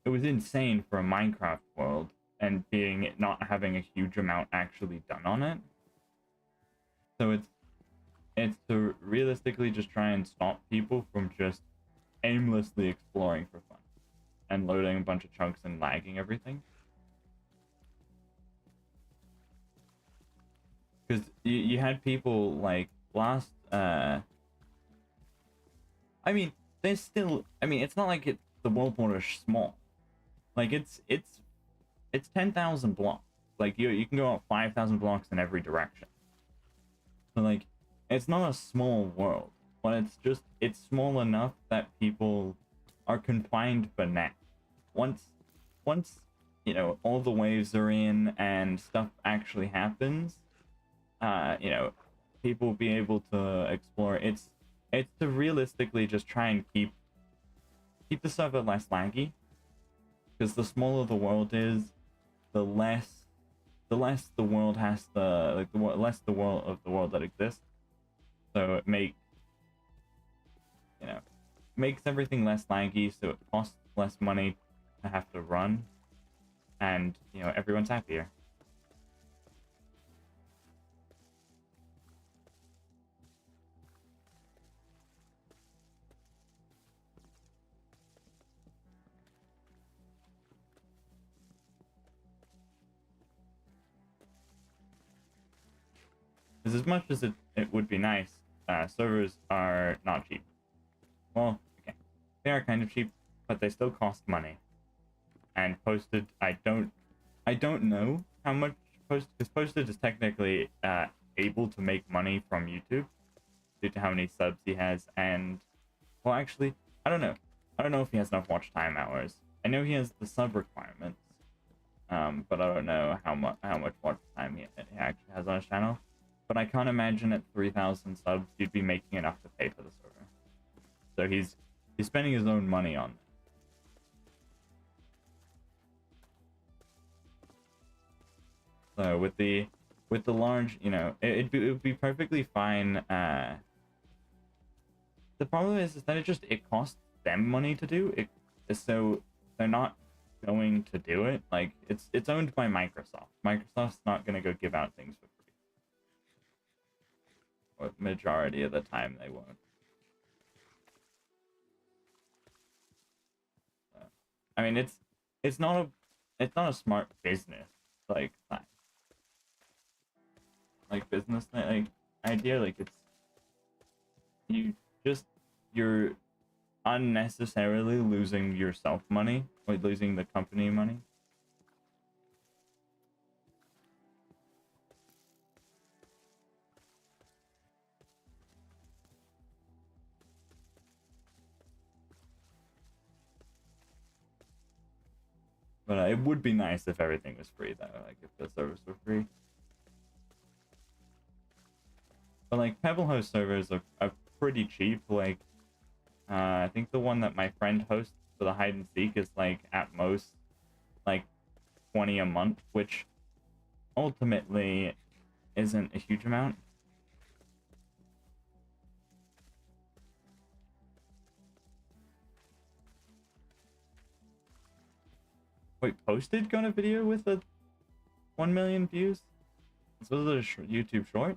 insane for a Minecraft world, and being not having a huge amount actually done on it. So it's to realistically just try and stop people from just aimlessly exploring for fun and loading a bunch of chunks and lagging everything. Because you had people like last I mean, there's still. I mean, it's not like the world border is small. Like it's 10,000 blocks. Like you can go out 5,000 blocks in every direction. So like, it's not a small world, but it's small enough that people are confined for now. Once you know all the waves are in and stuff actually happens, you know, people will be able to explore. It's to realistically just try and keep the server less laggy, because the smaller the world is, the less the world has to like the less the world of the world that exists. So it makes everything less laggy, so it costs less money to have to run, and you know everyone's happier. Because as much as it would be nice, servers are not cheap. Well, okay, they are kind of cheap, but they still cost money. And posted, I don't know how much because posted is technically able to make money from YouTube due to how many subs he has. And well, actually, I don't know. I don't know if he has enough watch time hours. I know he has the sub requirements, but I don't know how much watch time he actually has on his channel. But I can't imagine at 3,000 subs you'd be making enough to pay for the server. So he's spending his own money on it. So with the large, you know, it would be perfectly fine. The problem is that it costs them money to do it, so they're not going to do it. Like it's owned by Microsoft. Microsoft's not gonna go give out things for free. Or majority of the time they won't. So, I mean, it's not a smart business like business like idea. Like you're unnecessarily losing yourself money, or losing the company money. But it would be nice if everything was free, though. Like if the servers were free. But like Pebblehost servers are pretty cheap. Like I think the one that my friend hosts for the hide and seek is like at most like 20 a month, which ultimately isn't a huge amount. Wait, posted got a video with a 1 million views? This was a YouTube short?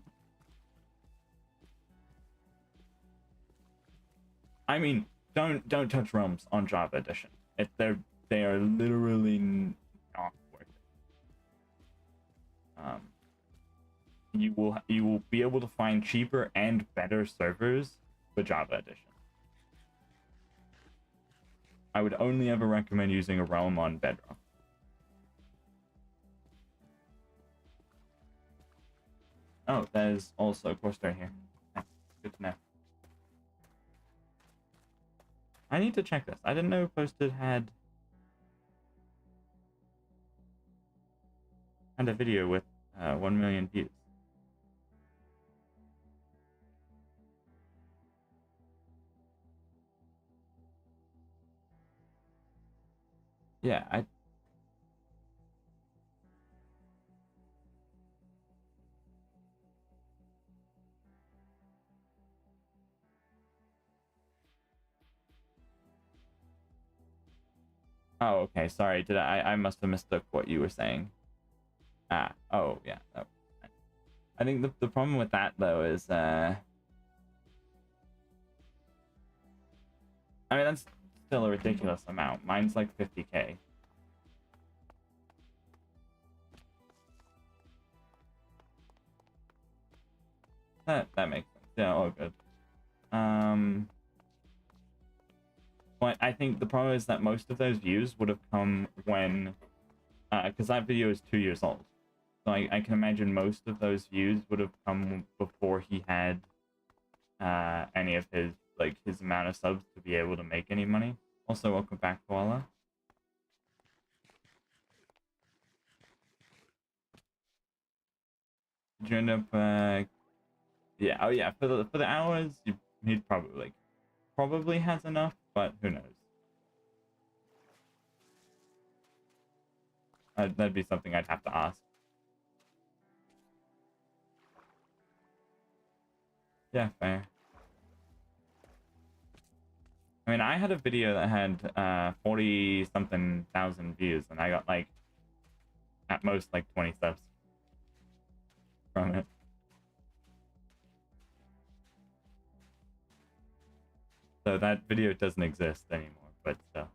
I mean, don't touch realms on Java Edition. They are literally not worth it. You will be able to find cheaper and better servers for Java Edition. I would only ever recommend using a realm on Bedrock. Oh, there's also a course right here. Nice. Good to know. I need to check this. I didn't know Posted had a video with 1 million views. Yeah, oh, okay. Sorry. I must have mistook what you were saying. Ah. Oh, yeah. Oh. I think the problem with that though is I mean that's still a ridiculous amount. Mine's like 50K. That makes sense. Yeah, all good. But I think the problem is that most of those views would have come when because that video is 2 years old. So I can imagine most of those views would have come before he had any of his amount of subs to be able to make any money. Also, welcome back, Koala. Did you end up yeah, oh yeah, for the hours he'd probably has enough, but who knows. That'd be something I'd have to ask. Yeah, fair. I mean, I had a video that had 40 something thousand views, and I got like at most like 20 subs from it. So that video doesn't exist anymore, but still.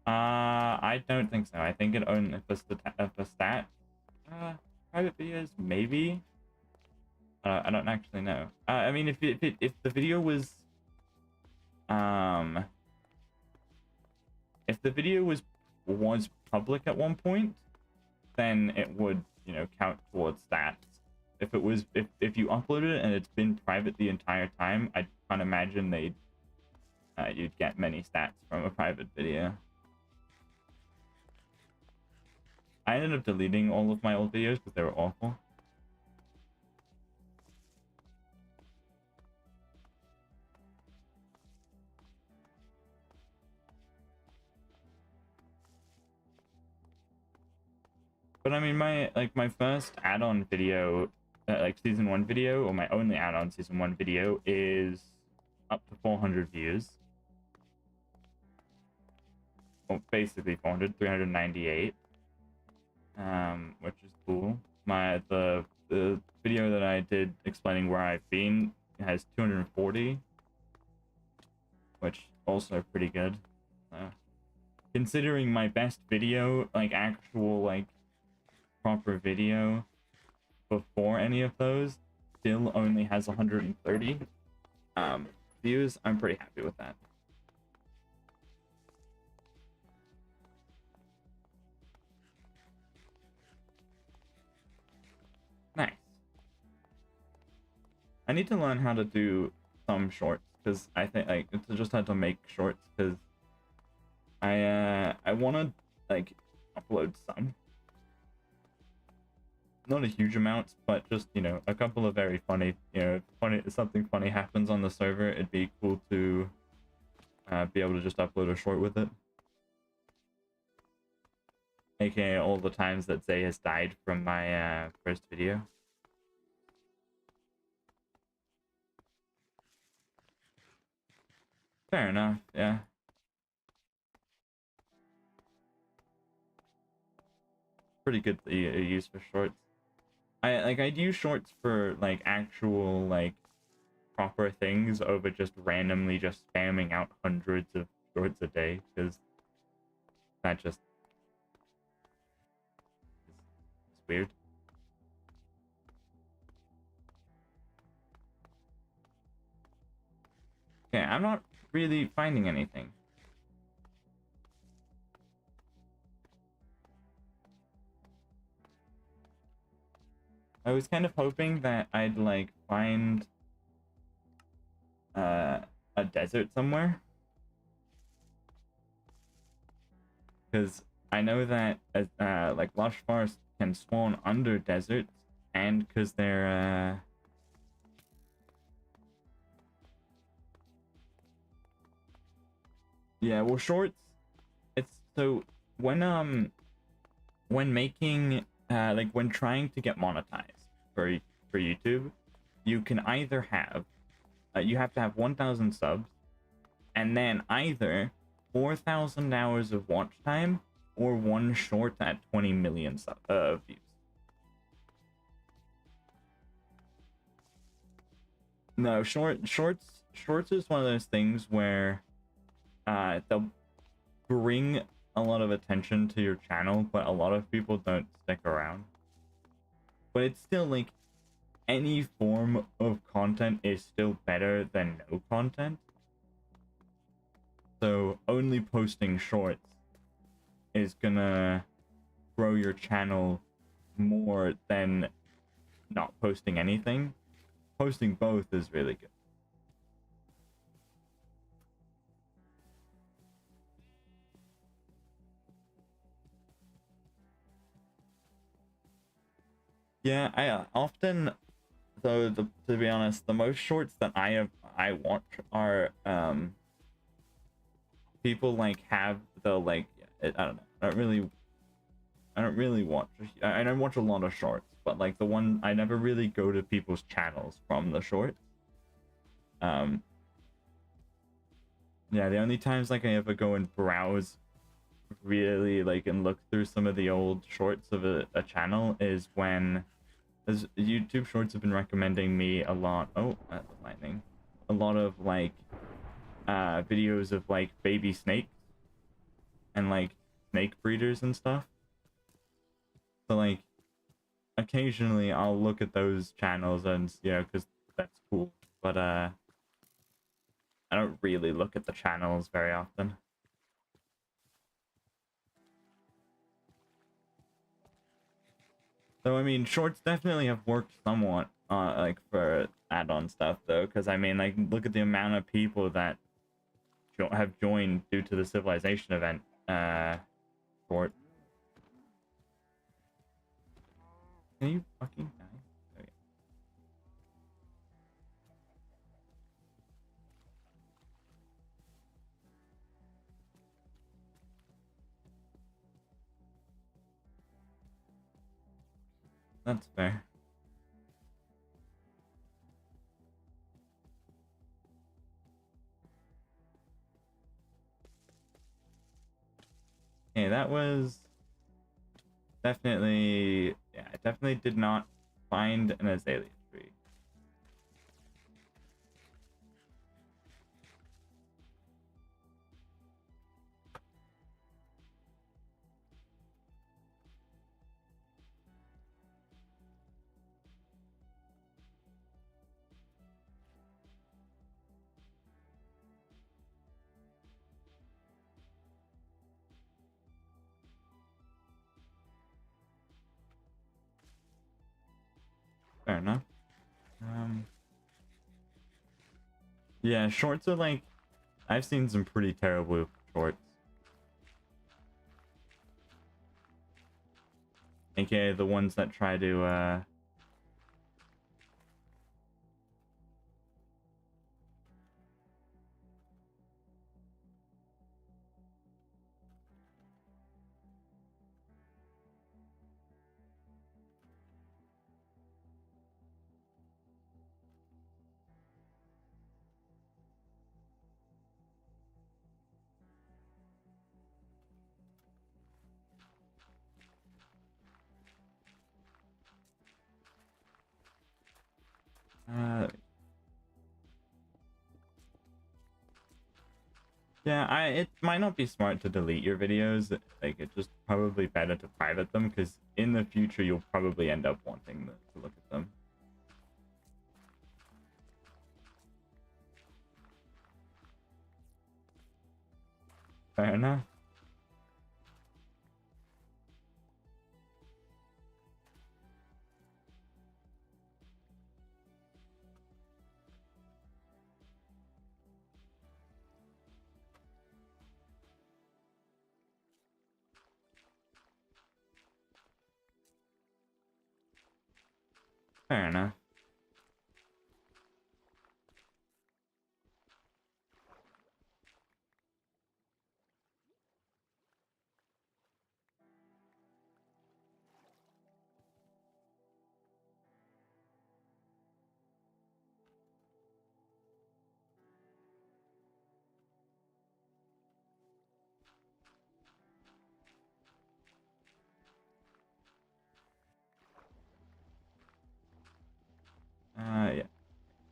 I don't think so. I think it only for stat. Private videos, maybe. I don't actually know. I mean, if the video was, if the video was public at one point, then it would, you know, count towards stats. If it was, if you uploaded it and it's been private the entire time, I can't imagine you'd get many stats from a private video. I ended up deleting all of my old videos because they were awful. But I mean, my first add-on video, like season 1 video, or my only add-on season 1 video is up to 400 views. Well, basically 400, 398. Which is cool. The video that I did explaining where I've been has 240, which also pretty good. Considering my best video, like actual like proper video before any of those, still only has 130 views, I'm pretty happy with that. Nice. I need to learn how to do some shorts because I think like it's just how to make shorts because I want to like upload some, not a huge amount, but just, you know, a couple of very funny, you know, if something funny happens on the server, it'd be cool to be able to just upload a short with it. AKA all the times that Zay has died from my first video. Fair enough, yeah. Pretty good use for shorts. I'd use shorts for like actual like proper things over just randomly just spamming out hundreds of shorts a day, because that just is weird. Okay, I'm not really finding anything. I was kind of hoping that I'd like find a desert somewhere, because I know that like lush forests can spawn under deserts, and because they're yeah, well, shorts. It's so when making like when trying to get monetized for YouTube, you can either have you have to have 1,000 subs, and then either 4,000 hours of watch time or one short at 20 million views. No, shorts is one of those things where they'll bring a lot of attention to your channel, but a lot of people don't stick around. But it's still like any form of content is still better than no content. So only posting shorts is gonna grow your channel more than not posting anything. Posting both is really good. Yeah, I often, though, to be honest, the most shorts that I watch are people like have the like I don't know, I don't really watch. I don't watch a lot of shorts, but like the one I never really go to people's channels from the shorts. Yeah, the only times like I ever go and browse really like and look through some of the old shorts of a channel is when, as YouTube shorts have been recommending me a lot. Oh, that's lightning. A lot of like videos of like baby snakes and like snake breeders and stuff. So like occasionally I'll look at those channels and because that's cool. But I don't really look at the channels very often. So I mean, shorts definitely have worked somewhat like for add-on stuff though, because I mean, like look at the amount of people that have joined due to the civilization event short. Can you fucking die? Oh, yeah. That's fair. Okay, that was definitely, yeah, I definitely did not find an azalea tree. Fair enough. Yeah, shorts are like, I've seen some pretty terrible shorts. AKA the ones that try to uh yeah, it might not be smart to delete your videos. Like, it's just probably better to private them, because in the future you'll probably end up wanting to look at them. Fair enough. Fair enough. Yeah.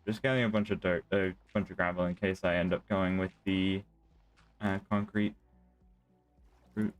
Just getting a bunch of dirt, a bunch of gravel in case I end up going with the concrete route.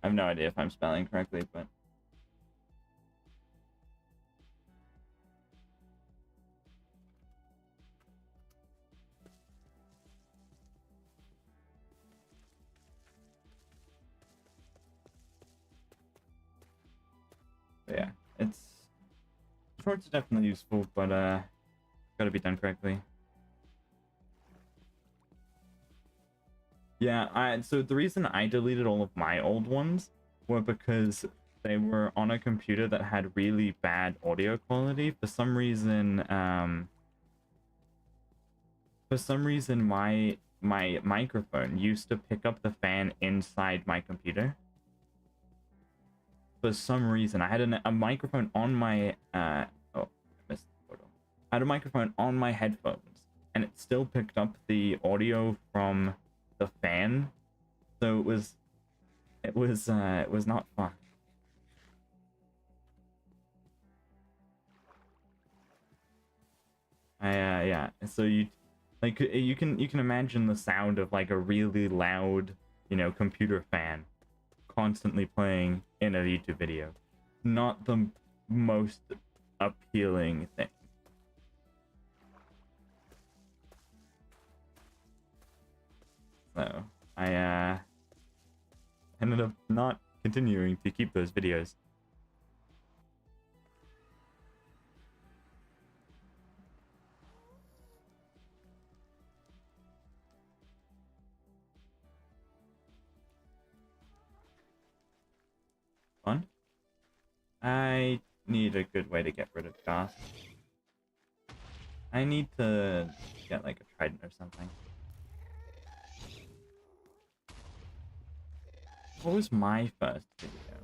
I have no idea if I'm spelling correctly, but yeah, it's shorts are definitely useful, but gotta be done correctly. Yeah, so the reason I deleted all of my old ones were because they were on a computer that had really bad audio quality. For some reason, my microphone used to pick up the fan inside my computer. For some reason, I had a microphone on my oh, I missed the photo. I had a microphone on my headphones, and it still picked up the audio from the fan. So it was not fun. Yeah, so you can imagine the sound of like a really loud, computer fan constantly playing in a YouTube video. Not the most appealing thing. So I ended up not continuing to keep those videos. Fun. I need a good way to get rid of gas. I need to get like a trident or something. What was my first video?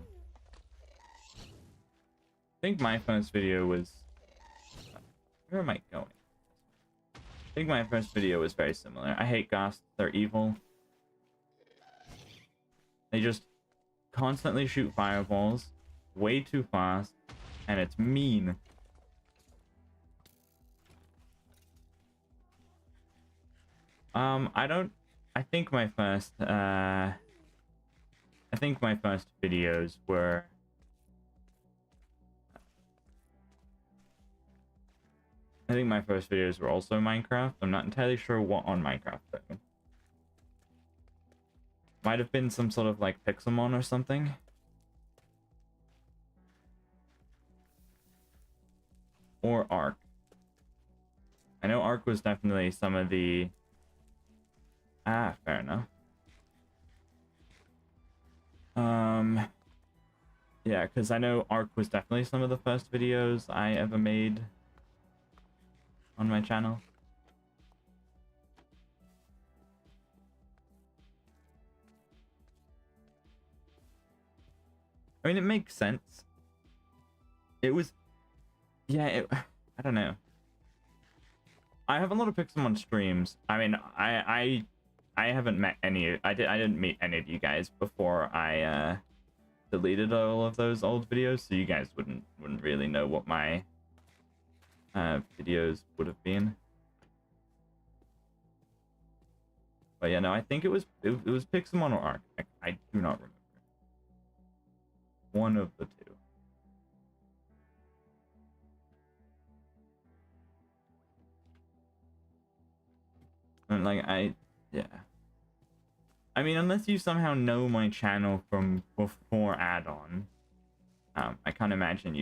I think my first video was... Where am I going? I think my first video was very similar. I hate ghasts. They're evil. They just constantly shoot fireballs way too fast, and it's mean. I think my first videos were also Minecraft. I'm not entirely sure what on Minecraft though. Might have been some sort of like Pixelmon or something. Or Ark. I know Ark was definitely some of the... Ah, fair enough. Yeah, because I know Ark was definitely some of the first videos I ever made on my channel. I mean, it makes sense. It was... Yeah, I don't know. I have a lot of Pixelmon streams. I mean, I haven't met any... I didn't meet any of you guys before I deleted all of those old videos, so you guys wouldn't really know what my videos would have been. But yeah, no, I think it was Pixelmon or Ark. I do not remember. One of the two. And like yeah. I mean, unless you somehow know my channel from before Addon, I can't imagine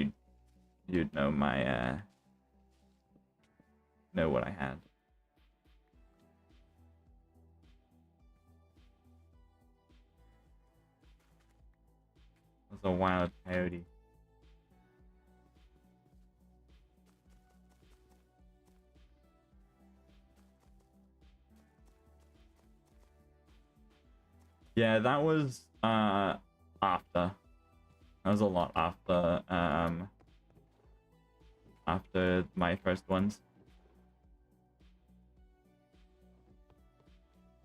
you'd know my know what I had. It was a wild coyote. Yeah, that was after. That was a lot after my first ones.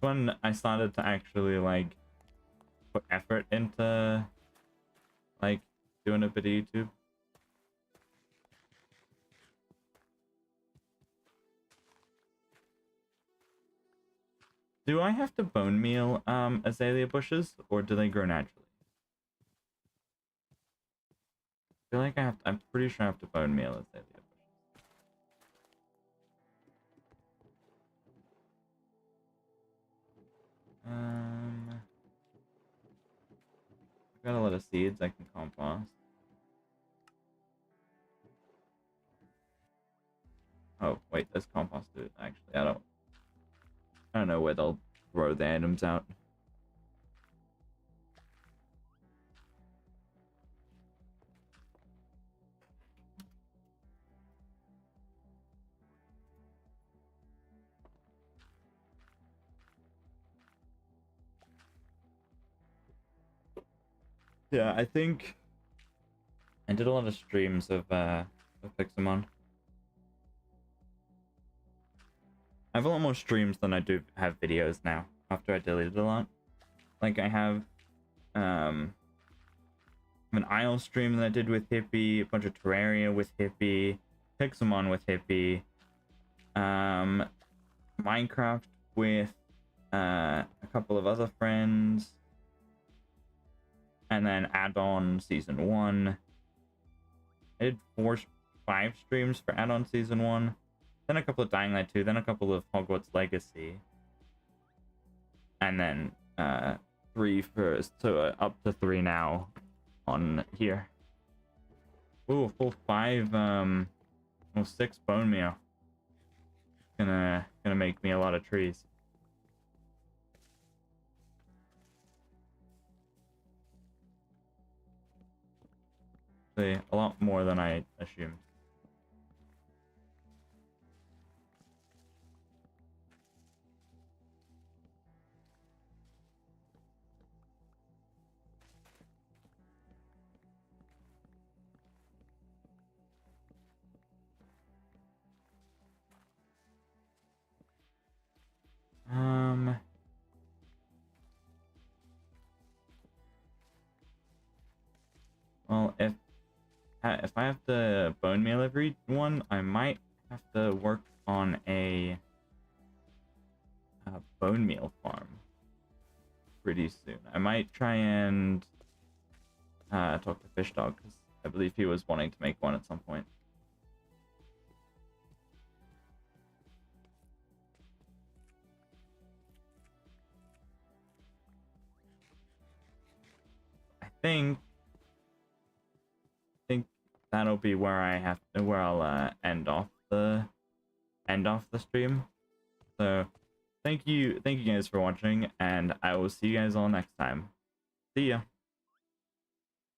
When I started to actually like put effort into like doing a bit of YouTube. Do I have to bone meal azalea bushes, or do they grow naturally? I feel like I'm pretty sure I have to bone meal azalea bushes. I've got a lot of seeds I can compost. Oh wait, there's compost too. Actually, I don't know where they'll throw the items out. Yeah, I think I did a lot of streams of Pixelmon. I have a lot more streams than I do have videos now, after I deleted a lot. Like I have an Isle stream that I did with Hippie, a bunch of Terraria with Hippie, Pixelmon with Hippie, Minecraft with a couple of other friends, and then Addon Season 1. I did 5 streams for Addon Season 1, then a couple of Dying Light 2, then a couple of Hogwarts Legacy, and then 3 first, so up to 3 now on here. Ooh, full 5, well, 6 bone meal. Gonna make me a lot of trees. See, a lot more than I assumed. Well, if I have to bone meal every one, I might have to work on a bone meal farm pretty soon. I might try and talk to Fish Dog, because I believe he was wanting to make one at some point. I think that'll be where I'll end off the stream. So thank you guys for watching, and I will see you guys all next time. See ya.